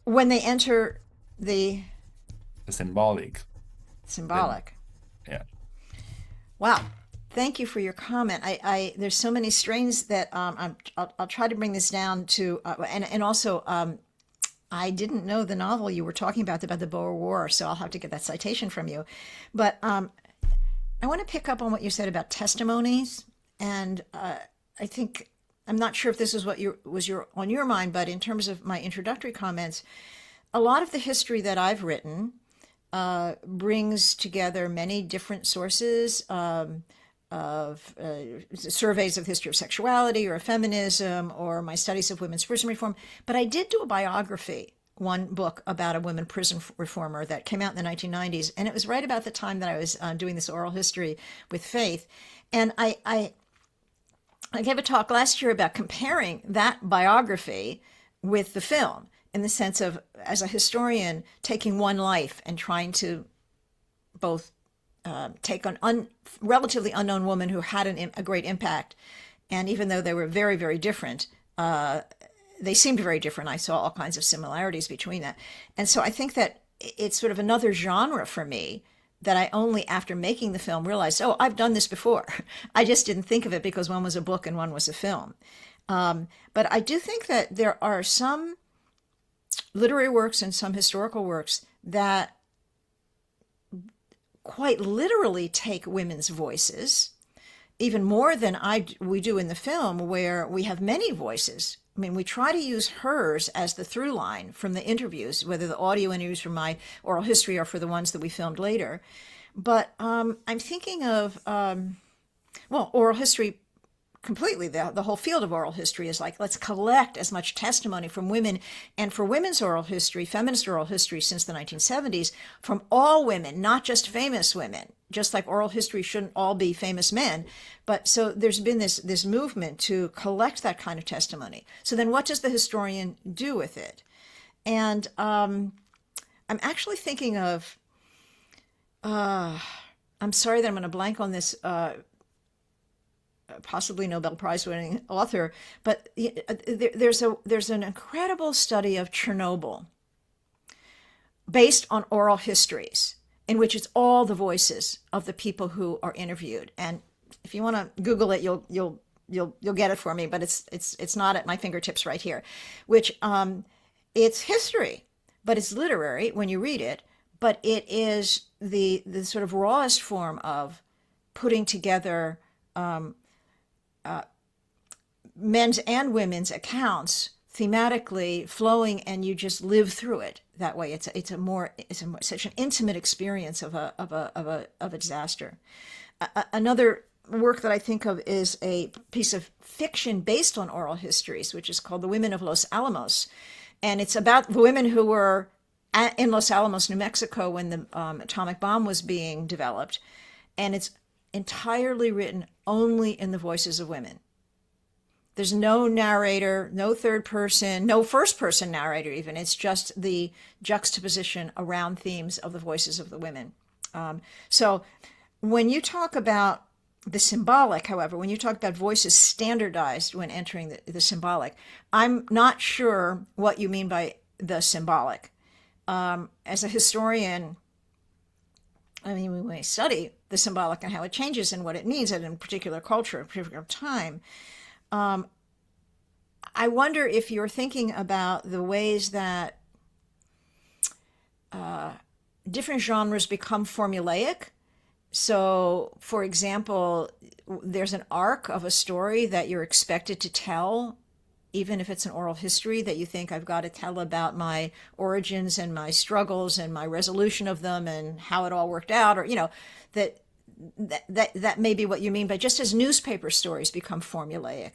When they enter the
The symbolic.
symbolic.
Yeah.
Wow. Thank you for your comment. There's so many strains that I'll try to bring this down to, and also I didn't know the novel you were talking about the Boer War, so I'll have to get that citation from you. But I want to pick up on what you said about testimonies, and I think I'm not sure if this is what was on your mind, but in terms of my introductory comments, a lot of the history that I've written brings together many different sources of surveys of the history of sexuality or feminism or my studies of women's prison reform. But I did do a biography, one book about a women prison reformer that came out in the 1990s. And it was right about the time that I was doing this oral history with Faith. And I gave a talk last year about comparing that biography with the film, in the sense of, as a historian, taking one life and trying to both take on relatively unknown woman who had a great impact. And even though they were very, very different, they seemed very different. I saw all kinds of similarities between that. And so I think that it's sort of another genre for me that I only after making the film realized, oh, I've done this before. I just didn't think of it because one was a book and one was a film. But I do think that there are some literary works and some historical works that quite literally take women's voices, even more than we do in the film, where we have many voices. I mean, we try to use hers as the through line from the interviews, whether the audio interviews from my oral history or for the ones that we filmed later. But I'm thinking of, oral history completely. The whole field of oral history is like, let's collect as much testimony from women, and for women's oral history, feminist oral history since the 1970s, from all women, not just famous women, just like oral history shouldn't all be famous men. But so there's been this movement to collect that kind of testimony. So then what does the historian do with it? And I'm actually thinking of, I'm sorry that I'm going to blank on this, possibly Nobel Prize winning author, but there's an incredible study of Chernobyl based on oral histories, in which it's all the voices of the people who are interviewed. And if you want to Google it, you'll get it for me, but it's not at my fingertips right here. Which it's history, but it's literary when you read it. But it is the sort of rawest form of putting together men's and women's accounts thematically flowing, and you just live through it that way. It's such an intimate experience of a disaster. Another work that I think of is a piece of fiction based on oral histories, which is called The Women of Los Alamos, and it's about the women who were in Los Alamos, New Mexico, when the atomic bomb was being developed, and it's entirely written only in the voices of women. There's no narrator, no third person, no first person narrator even. It's just the juxtaposition around themes of the voices of the women. So when you talk about the symbolic, however, when you talk about voices standardized when entering the symbolic, I'm not sure what you mean by the symbolic. As a historian, I mean, we may study the symbolic and how it changes and what it means in a particular culture, a particular time. I wonder if you're thinking about the ways that different genres become formulaic. So, for example, there's an arc of a story that you're expected to tell, even if it's an oral history, that you think I've got to tell about my origins and my struggles and my resolution of them and how it all worked out, or, that that may be what you mean, but just as newspaper stories become formulaic,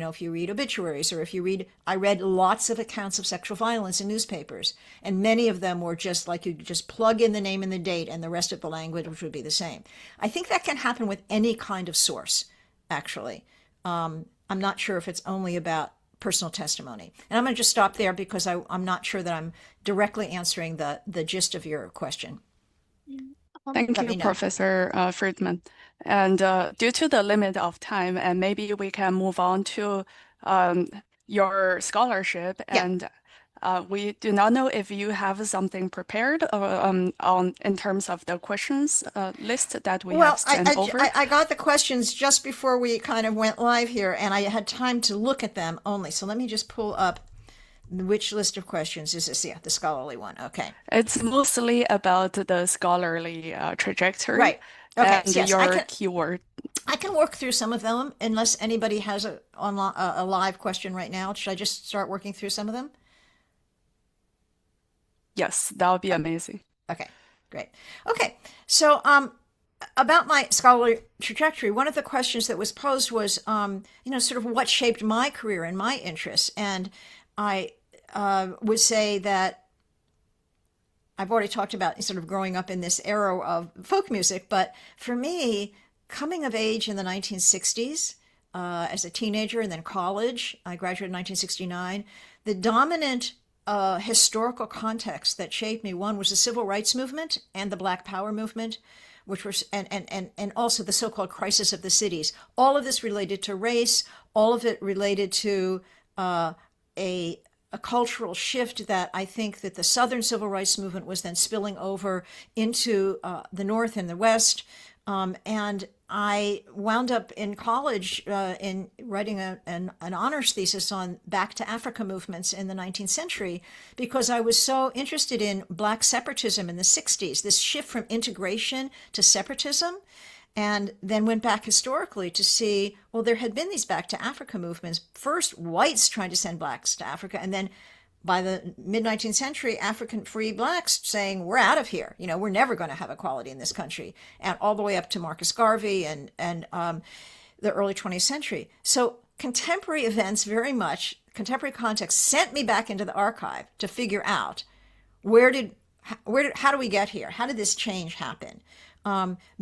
if you read obituaries or if you read, I read lots of accounts of sexual violence in newspapers, and many of them were just like you just plug in the name and the date and the rest of the language, which would be the same. I think that can happen with any kind of source, actually. I'm not sure if it's only about personal testimony. And I'm going to just stop there because I'm not sure that I'm directly answering the gist of your question.
Thank you, Professor Freedman. And due to the limit of time, and maybe we can move on to your scholarship.
Yeah.
And we do not know if you have something prepared in terms of the questions list that we have sent over.
I got the questions just before we kind of went live here, and I had time to look at them only. So let me just pull up which list of questions is this? Yeah, the scholarly one. Okay.
It's mostly about the scholarly trajectory.
Right. Okay.
And
yes,
your keyword.
I can work through some of them unless anybody has a live question right now. Should I just start working through some of them?
Yes, that would be amazing.
Okay, great. Okay, so about my scholarly trajectory, one of the questions that was posed was, sort of what shaped my career and my interests. And I would say that I've already talked about sort of growing up in this era of folk music, but for me, coming of age in the 1960s, as a teenager and then college, I graduated in 1969, the dominant historical context that shaped me, one was the civil rights movement and the Black Power movement, which was and also the so-called crisis of the cities. All of this related to race, all of it related to a cultural shift that I think that the Southern civil rights movement was then spilling over into the North and the West. And I wound up in college in writing an honors thesis on back to Africa movements in the 19th century because I was so interested in Black separatism in the 60s, this shift from integration to separatism, and then went back historically to see, well, there had been these back to Africa movements, first whites trying to send Blacks to Africa, and then by the mid-19th century, African free Blacks saying, we're out of here. We're never going to have equality in this country. And all the way up to Marcus Garvey and the early 20th century. So contemporary events contemporary context sent me back into the archive to figure out how do we get here? How did this change happen?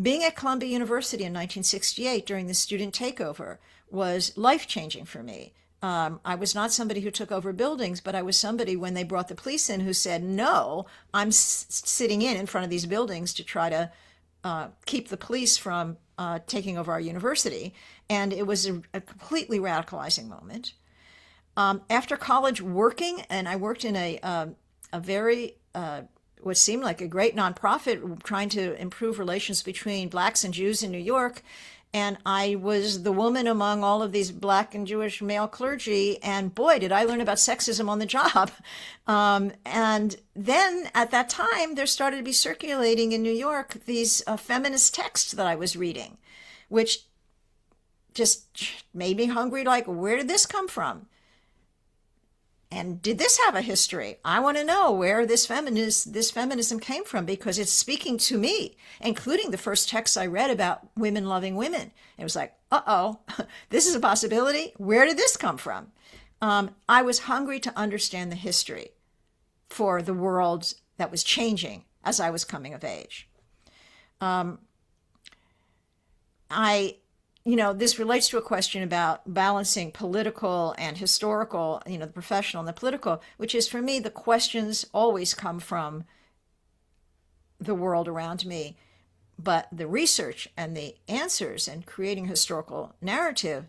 Being at Columbia University in 1968 during the student takeover was life-changing for me. I was not somebody who took over buildings, but I was somebody when they brought the police in who said, no, I'm sitting in front of these buildings to try to keep the police from taking over our university. And it was a completely radicalizing moment. After college working, and I worked in a very, what seemed like a great nonprofit trying to improve relations between Blacks and Jews in New York. And I was the woman among all of these Black and Jewish male clergy. And boy, did I learn about sexism on the job. And then at that time, there started to be circulating in New York these feminist texts that I was reading, which just made me hungry. Like, where did this come from? And did this have a history? I want to know where this feminism came from because it's speaking to me, including the first texts I read about women loving women. It was like, uh-oh, this is a possibility. Where did this come from? I was hungry to understand the history for the world that was changing as I was coming of age. This relates to a question about balancing political and historical, the professional and the political, which is for me, the questions always come from the world around me. But the research and the answers and creating historical narrative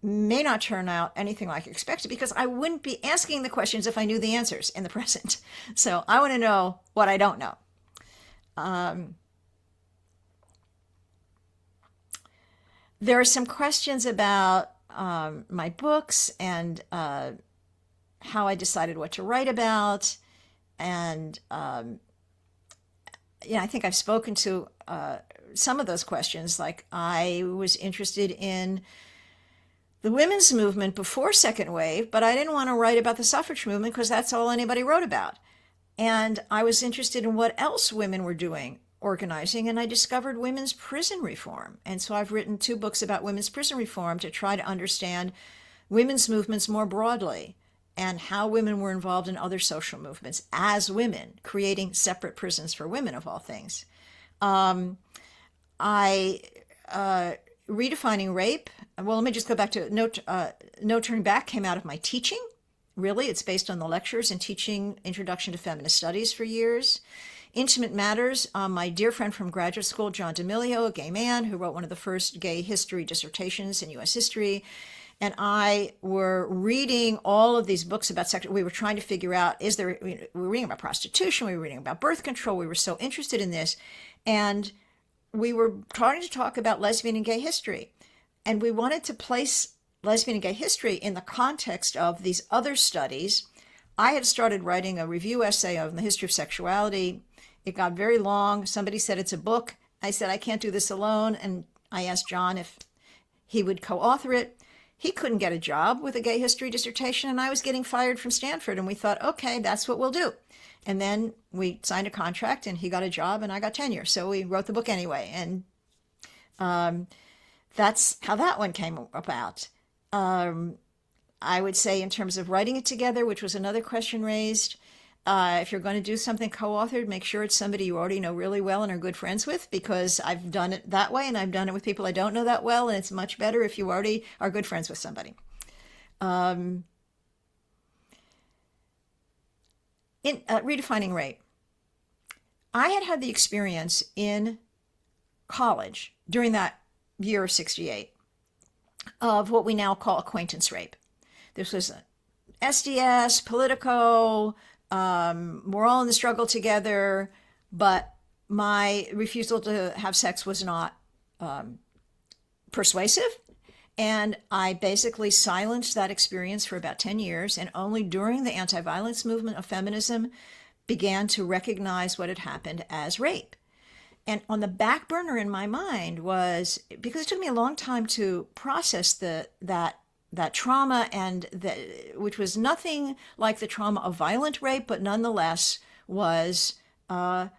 may not turn out anything like expected because I wouldn't be asking the questions if I knew the answers in the present. So I want to know what I don't know. There are some questions about my books and how I decided what to write about. And, I think I've spoken to some of those questions. Like I was interested in the women's movement before Second Wave, but I didn't want to write about the suffrage movement because that's all anybody wrote about. And I was interested in what else women were doing organizing, and I discovered women's prison reform. And so I've written 2 books about women's prison reform to try to understand women's movements more broadly and how women were involved in other social movements as women, creating separate prisons for women, of all things. Redefining Rape. Well, let me just go back to No Turning Back came out of my teaching. Really, it's based on the lectures and teaching Introduction to Feminist Studies for years. Intimate Matters, my dear friend from graduate school, John D'Amelio, a gay man who wrote one of the first gay history dissertations in U.S. history, and I were reading all of these books about sex. We were trying to figure out, we were reading about prostitution, we were reading about birth control, we were so interested in this, and we were trying to talk about lesbian and gay history. And we wanted to place lesbian and gay history in the context of these other studies. I had started writing a review essay on the history of sexuality. It got very long. Somebody said it's a book. I said, I can't do this alone. And I asked John if he would co-author it. He couldn't get a job with a gay history dissertation, and I was getting fired from Stanford. And we thought, okay, that's what we'll do. And then we signed a contract, and he got a job, and I got tenure. So we wrote the book anyway. And that's how that one came about. I would say in terms of writing it together, which was another question raised, if you're going to do something co-authored, make sure it's somebody you already know really well and are good friends with, because I've done it that way, and I've done it with people I don't know that well, and it's much better if you already are good friends with somebody. In Redefining Rape, I had the experience in college during that year of 68 of what we now call acquaintance rape. This was SDS, Politico, we're all in the struggle together, but my refusal to have sex was not persuasive. And I basically silenced that experience for about 10 years, and only during the anti-violence movement of feminism began to recognize what had happened as rape. And on the back burner in my mind was, because it took me a long time to process that trauma, and which was nothing like the trauma of violent rape, but nonetheless was a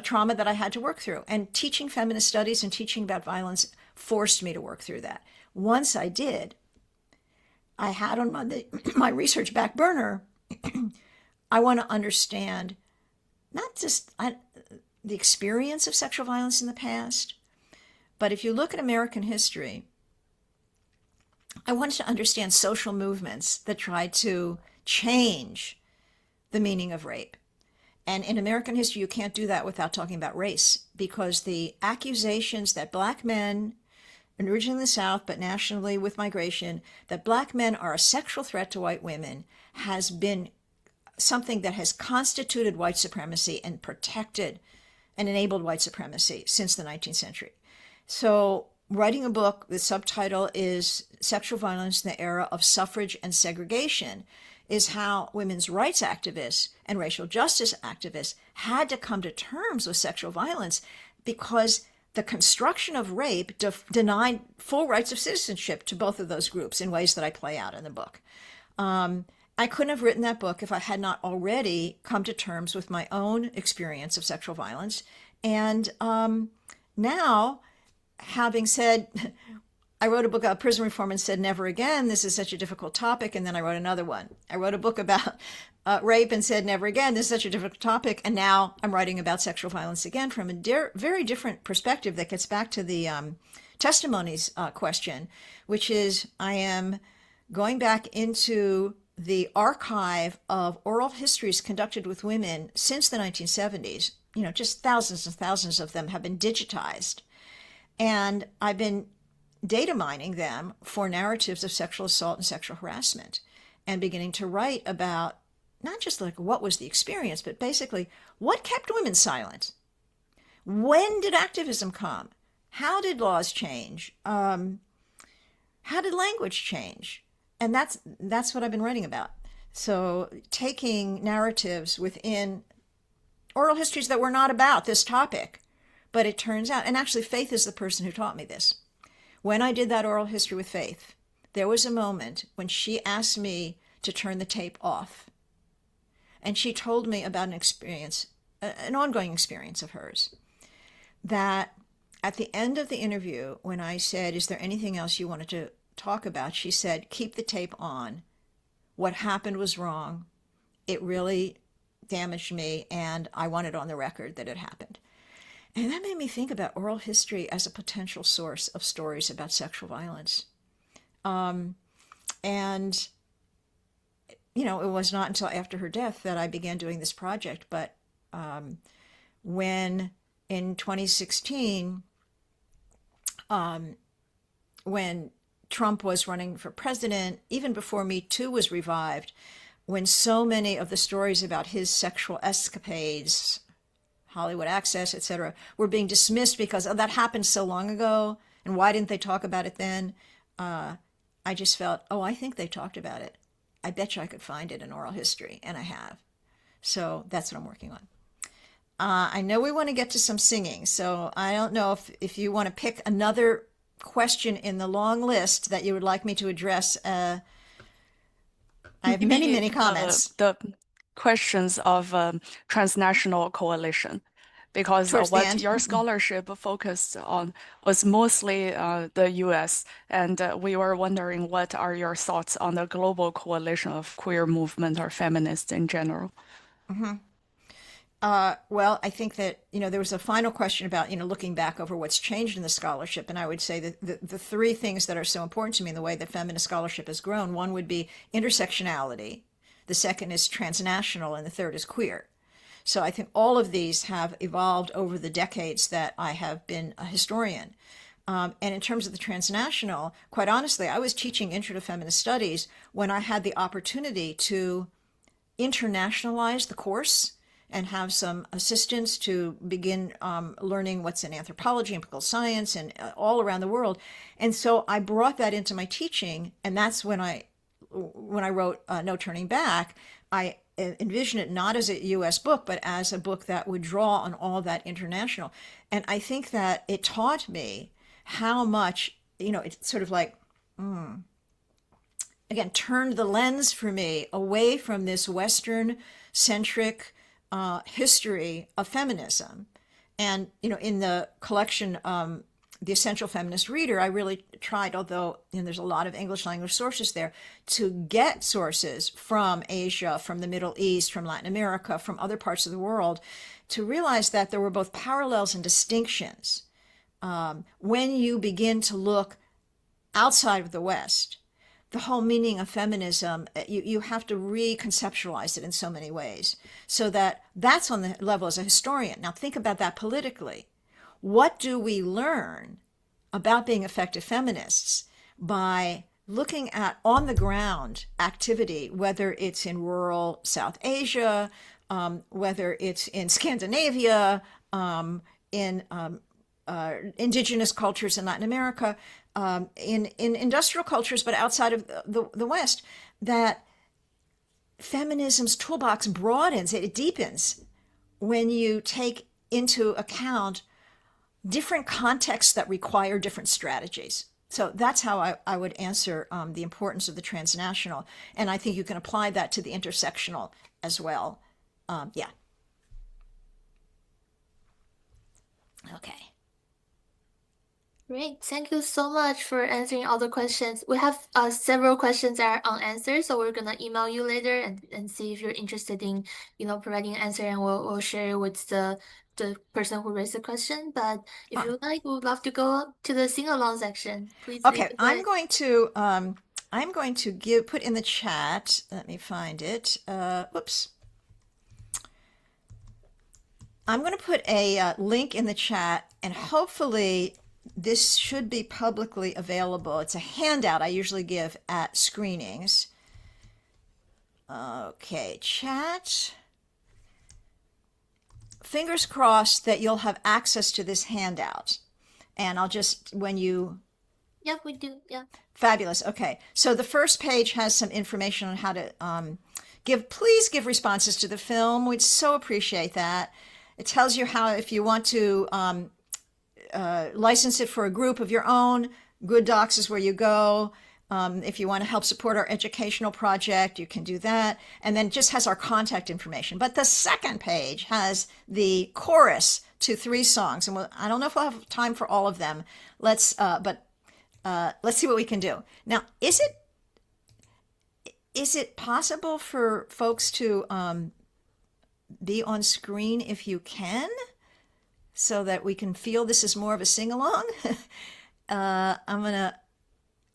trauma that I had to work through. And teaching feminist studies and teaching about violence forced me to work through that. Once I did, I had on my research back burner, I want to understand not just the experience of sexual violence in the past, but if you look at American history, I wanted to understand social movements that tried to change the meaning of rape. And in American history, you can't do that without talking about race, because the accusations that Black men, originally in the South, but nationally with migration, that Black men are a sexual threat to white women has been something that has constituted white supremacy and protected and enabled white supremacy since the 19th century. So writing a book, the subtitle is Sexual Violence in the Era of Suffrage and Segregation, is how women's rights activists and racial justice activists had to come to terms with sexual violence, because the construction of rape denied full rights of citizenship to both of those groups in ways that I play out in the book. I couldn't have written that book if I had not already come to terms with my own experience of sexual violence. And now, having said, I wrote a book about prison reform and said, never again, this is such a difficult topic. And then I wrote another one. I wrote a book about rape and said, never again, this is such a difficult topic. And now I'm writing about sexual violence again from a very different perspective that gets back to the testimonies question, which is I am going back into the archive of oral histories conducted with women since the 1970s. Just thousands and thousands of them have been digitized. And I've been data mining them for narratives of sexual assault and sexual harassment, and beginning to write about not just like what was the experience, but basically what kept women silent. When did activism come? How did laws change? How did language change? And that's what I've been writing about. So taking narratives within oral histories that were not about this topic, but it turns out, and actually Faith is the person who taught me this. When I did that oral history with Faith, there was a moment when she asked me to turn the tape off. And she told me about an experience, an ongoing experience of hers. that at the end of the interview, when I said, is there anything else you wanted to talk about? She said, keep the tape on. What happened was wrong. It really damaged me, and I want it on the record that it happened. And that made me think about oral history as a potential source of stories about sexual violence. And, you know, it was not until after her death that I began doing this project. But when in 2016, when Trump was running for president, even before Me Too was revived, when so many of the stories about his sexual escapades, Hollywood Access, etc., were being dismissed because that happened so long ago, and why didn't they talk about it then? I just felt, oh, I think they talked about it. I bet you I could find it in oral history, and I have. So that's what I'm working on. I know we want to get to some singing, so I don't know if you want to pick another question in the long list that you would like me to address. I have many comments.
The questions of transnational coalition, because what your scholarship focused on was mostly the US, and we were wondering what are your thoughts on the global coalition of queer movement or feminists in general?
Well, I think that, you know, there was a final question about, you know, looking back over what's changed in the scholarship. And I would say that the three things that are so important to me in the way that feminist scholarship has grown, one would be intersectionality, the second is transnational, and the third is queer. So I think all of these have evolved over the decades that I have been a historian. And in terms of the transnational, quite honestly, I was teaching Intro to Feminist Studies when I had the opportunity to internationalize the course and have some assistance to begin learning what's in anthropology and political science and all around the world. And so I brought that into my teaching, and that's when I wrote No Turning Back. I envisioned it not as a U.S. book, but as a book that would draw on all that international. And I think that it taught me how much, you know, it's sort of like, again, turned the lens for me away from this Western-centric history of feminism. And, you know, in the collection, The Essential Feminist Reader, I really tried, although, you know, there's a lot of English language sources there, to get sources from Asia, from the Middle East, from Latin America, from other parts of the world, to realize that there were both parallels and distinctions. When you begin to look outside of the West, the whole meaning of feminism, you have to reconceptualize it in so many ways. So that's on the level as a historian. Now think about that politically. What do we learn about being effective feminists by looking at on the ground activity, whether it's in rural South Asia, whether it's in Scandinavia, in indigenous cultures in Latin America, in industrial cultures, but outside of the West, that feminism's toolbox broadens, it deepens when you take into account different contexts that require different strategies. So that's how I would answer the importance of the transnational. And I think you can apply that to the intersectional as well. Yeah. Okay.
Great. Thank you so much for answering all the questions. We have several questions that are unanswered, so we're gonna email you later and see if you're interested in, you know, providing an answer, and we'll share it with the person who raised the question. But if you like, we would love to go to the sing-along section. Please.
Okay, I'm going to put in the chat. Let me find it. Whoops. I'm going to put a link in the chat, and hopefully this should be publicly available. It's a handout I usually give at screenings. Okay, chat. Fingers crossed that you'll have access to this handout. And I'll just, when you...
Yep, we do, yeah.
Fabulous, okay. So the first page has some information on how to please give responses to the film. We'd so appreciate that. It tells you how, if you want to license it for a group of your own, Good Docs is where you go. If you want to help support our educational project, you can do that. And then it just has our contact information. But the second page has the chorus to 3 songs, and I don't know if we'll have time for all of them. Let's see what we can do. Now, is it possible for folks to be on screen if you can, so that we can feel this is more of a sing-along? I'm going to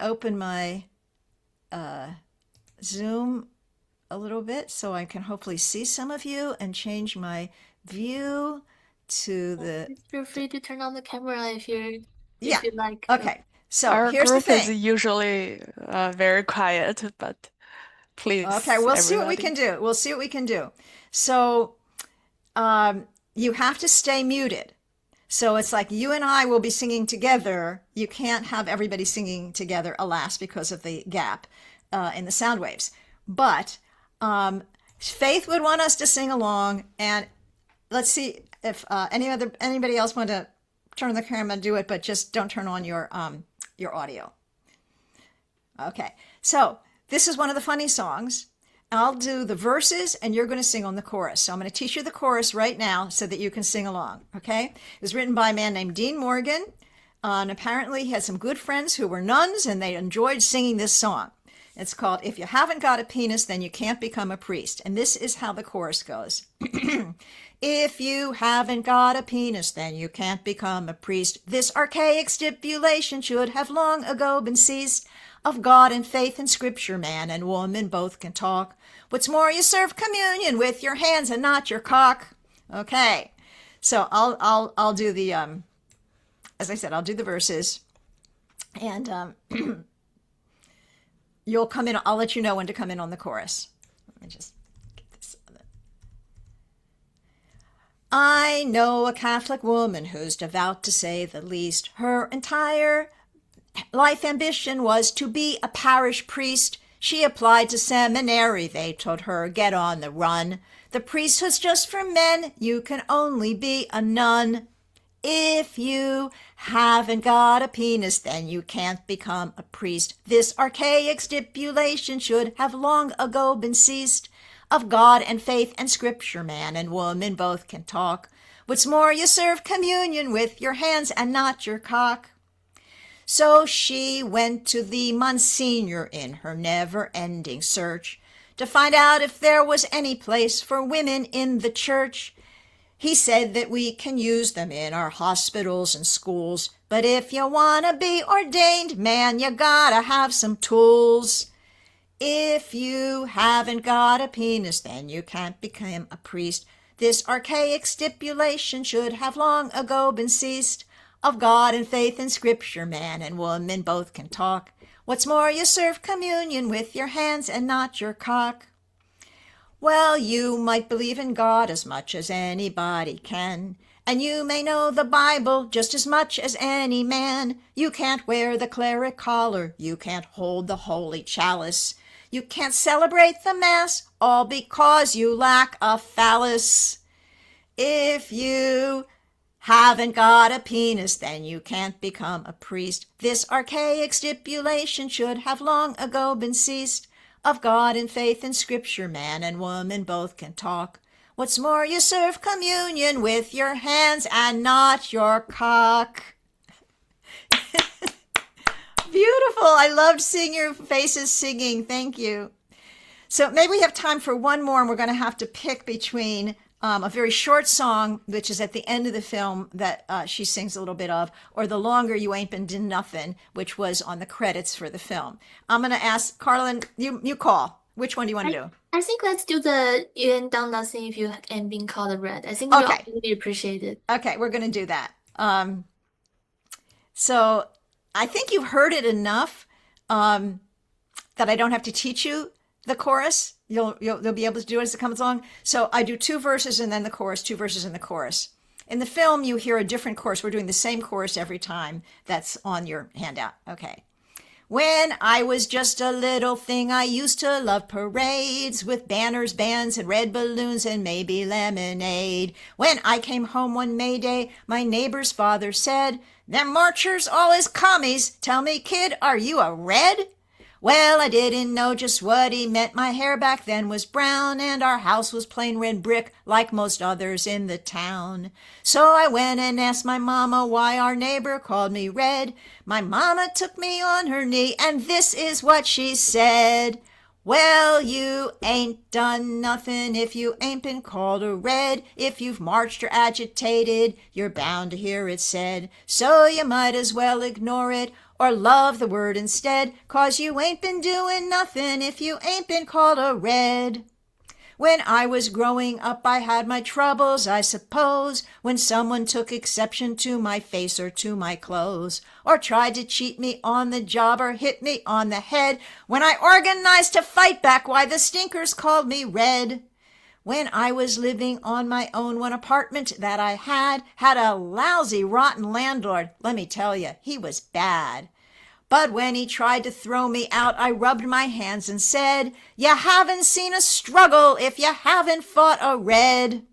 open my Zoom a little bit so I can hopefully see some of you and change my view to the...
Feel free to turn on the camera if you like.
Okay. So
Our
here's the
group is
thing.
usually very quiet, but please,
Okay, we'll see what we
everybody.
can do. We'll see what we can do. So you have to stay muted. So it's like you and I will be singing together. You can't have everybody singing together, alas, because of the gap in the sound waves. But Faith would want us to sing along, and let's see if anybody else want to turn on the camera and do it, but just don't turn on your audio. Okay, so this is one of the funny songs. I'll do the verses and you're going to sing on the chorus. So I'm going to teach you the chorus right now so that you can sing along, okay? It was written by a man named Dean Morgan, and apparently he had some good friends who were nuns, and they enjoyed singing this song. It's called "If You Haven't Got a Penis, Then You Can't Become a Priest." And this is how the chorus goes. If you haven't got a penis, then you can't become a priest. This archaic stipulation should have long ago been ceased. Of God and faith and scripture, man and woman both can talk. What's more, you serve communion with your hands and not your cock. Okay, so I'll do the as I said, I'll do the verses, and you'll come in. I'll let you know when to come in on the chorus. Let me just get this. I know a Catholic woman who's devout to say the least. Her entire life ambition was to be a parish priest. She applied to seminary. They told her, get on the run. The priesthood's just for men. You can only be a nun. If you haven't got a penis, then you can't become a priest. This archaic stipulation should have long ago been ceased. Of God and faith and scripture, man and woman both can talk. What's more, you serve communion with your hands and not your cock. So she went to the Monsignor in her never-ending search to find out if there was any place for women in the church. He said that we can use them in our hospitals and schools, but if you want to be ordained, man, you gotta have some tools. If you haven't got a penis, then you can't become a priest. This archaic stipulation should have long ago been ceased. Of God and faith and scripture, man and woman both can talk. What's more, you serve communion with your hands and not your cock. Well, you might believe in God as much as anybody can, and you may know the Bible just as much as any man. You can't wear the cleric collar, you can't hold the holy chalice, you can't celebrate the Mass, all because you lack a phallus. If you haven't got a penis, then you can't become a priest. This archaic stipulation should have long ago been ceased. Of God and faith and scripture, man and woman both can talk. What's more, you serve communion with your hands and not your cock. Beautiful. I loved seeing your faces singing. Thank you. So maybe we have time for one more, and we're going to have to pick between a very short song, which is at the end of the film that she sings a little bit of, or the longer You Ain't Been Did Nothing, which was on the credits for the film. I'm going to ask Carlin, you call. Which one do you want to do?
I think let's do the You Ain't Done Nothing If You Ain't Been Called a Red. I think we'll all really appreciate it.
Okay, we're going to do that. So I think you've heard it enough that I don't have to teach you the chorus. You'll be able to do it as it comes along. So I do 2 verses and then the chorus, 2 verses and the chorus. In the film, you hear a different chorus. We're doing the same chorus every time. That's on your handout. Okay. When I was just a little thing, I used to love parades with banners, bands, and red balloons and maybe lemonade. When I came home one May Day, my neighbor's father said, "Them marchers all is commies. Tell me, kid, are you a red?" Well, I didn't know just what he meant. My hair back then was brown, and our house was plain red brick like most others in the town. So I went and asked my mama why our neighbor called me red. My mama took me on her knee, and this is what she said. Well, you ain't done nothing if you ain't been called a red. If you've marched or agitated, you're bound to hear it said. So you might as well ignore it or love the word instead, 'cause you ain't been doing nothing if you ain't been called a red. When I was growing up, I had my troubles, I suppose, when someone took exception to my face or to my clothes, or tried to cheat me on the job or hit me on the head. When I organized to fight back, why, the stinkers called me red. When I was living on my own, one apartment that I had a lousy, rotten landlord. Let me tell you, he was bad. But when he tried to throw me out, I rubbed my hands and said, "You haven't seen a struggle if you haven't fought a red."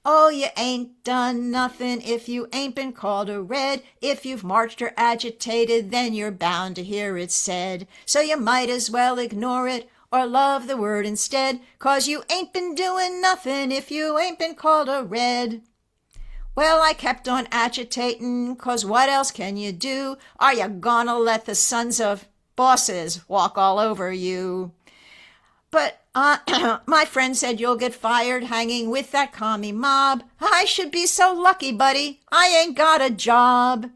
Oh, you ain't done nothing if you ain't been called a red. If you've marched or agitated, then you're bound to hear it said. So you might as well ignore it or love the word instead, 'cause you ain't been doing nothing if you ain't been called a red. Well, I kept on agitating, 'cause what else can you do? Are you gonna let the sons of bosses walk all over you? But my friend said you'll get fired hanging with that commie mob. I should be so lucky, buddy. I ain't got a job.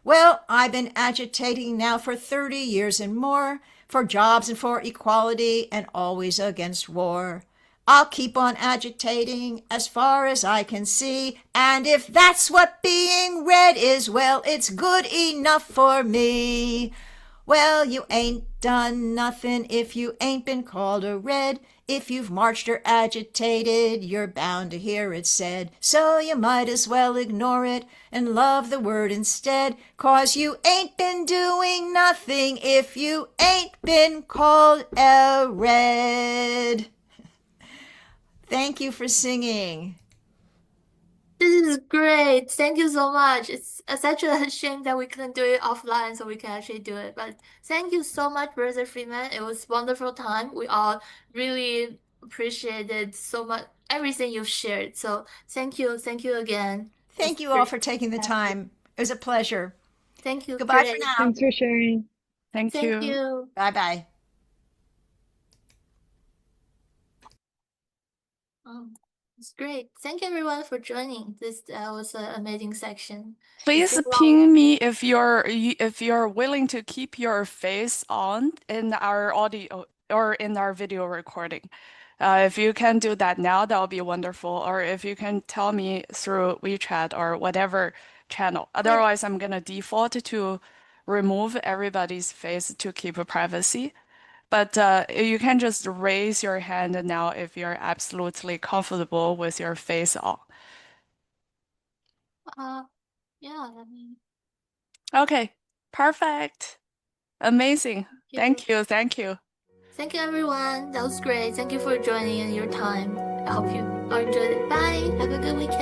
Well, I've been agitating now for 30 years and more, for jobs and for equality and always against war. I'll keep on agitating as far as I can see, and if that's what being red is, well, it's good enough for me. Well, you ain't done nothing if you ain't been called a red. If you've marched or agitated, you're bound to hear it said. So you might as well ignore it and love the word instead, 'cause you ain't been doing nothing if you ain't been called a red. Thank you for singing.
This is great. Thank you so much. It's such a shame that we couldn't do it offline so we can actually do it. But thank you so much, Brother Freeman. It was wonderful time. We all really appreciated so much everything you've shared. So thank you again.
Thank you all for taking the time. It was a pleasure.
Thank you.
Goodbye
Great.
for now.
Thanks for sharing.
Thank you.
Thank you.
Bye-bye.
It's great. Thank you everyone for joining. This was an amazing section.
Please ping me if you're willing to keep your face on in our audio or in our video recording. If you can do that now, that would be wonderful. Or if you can tell me through WeChat or whatever channel. Otherwise, I'm gonna default to remove everybody's face to keep privacy. But you can just raise your hand now if you're absolutely comfortable with your face on.
Yeah, I mean.
Okay, perfect. Amazing. Thank you.
Thank you everyone. That was great. Thank you for joining and your time. I hope you all enjoyed it. Bye. Have a good weekend.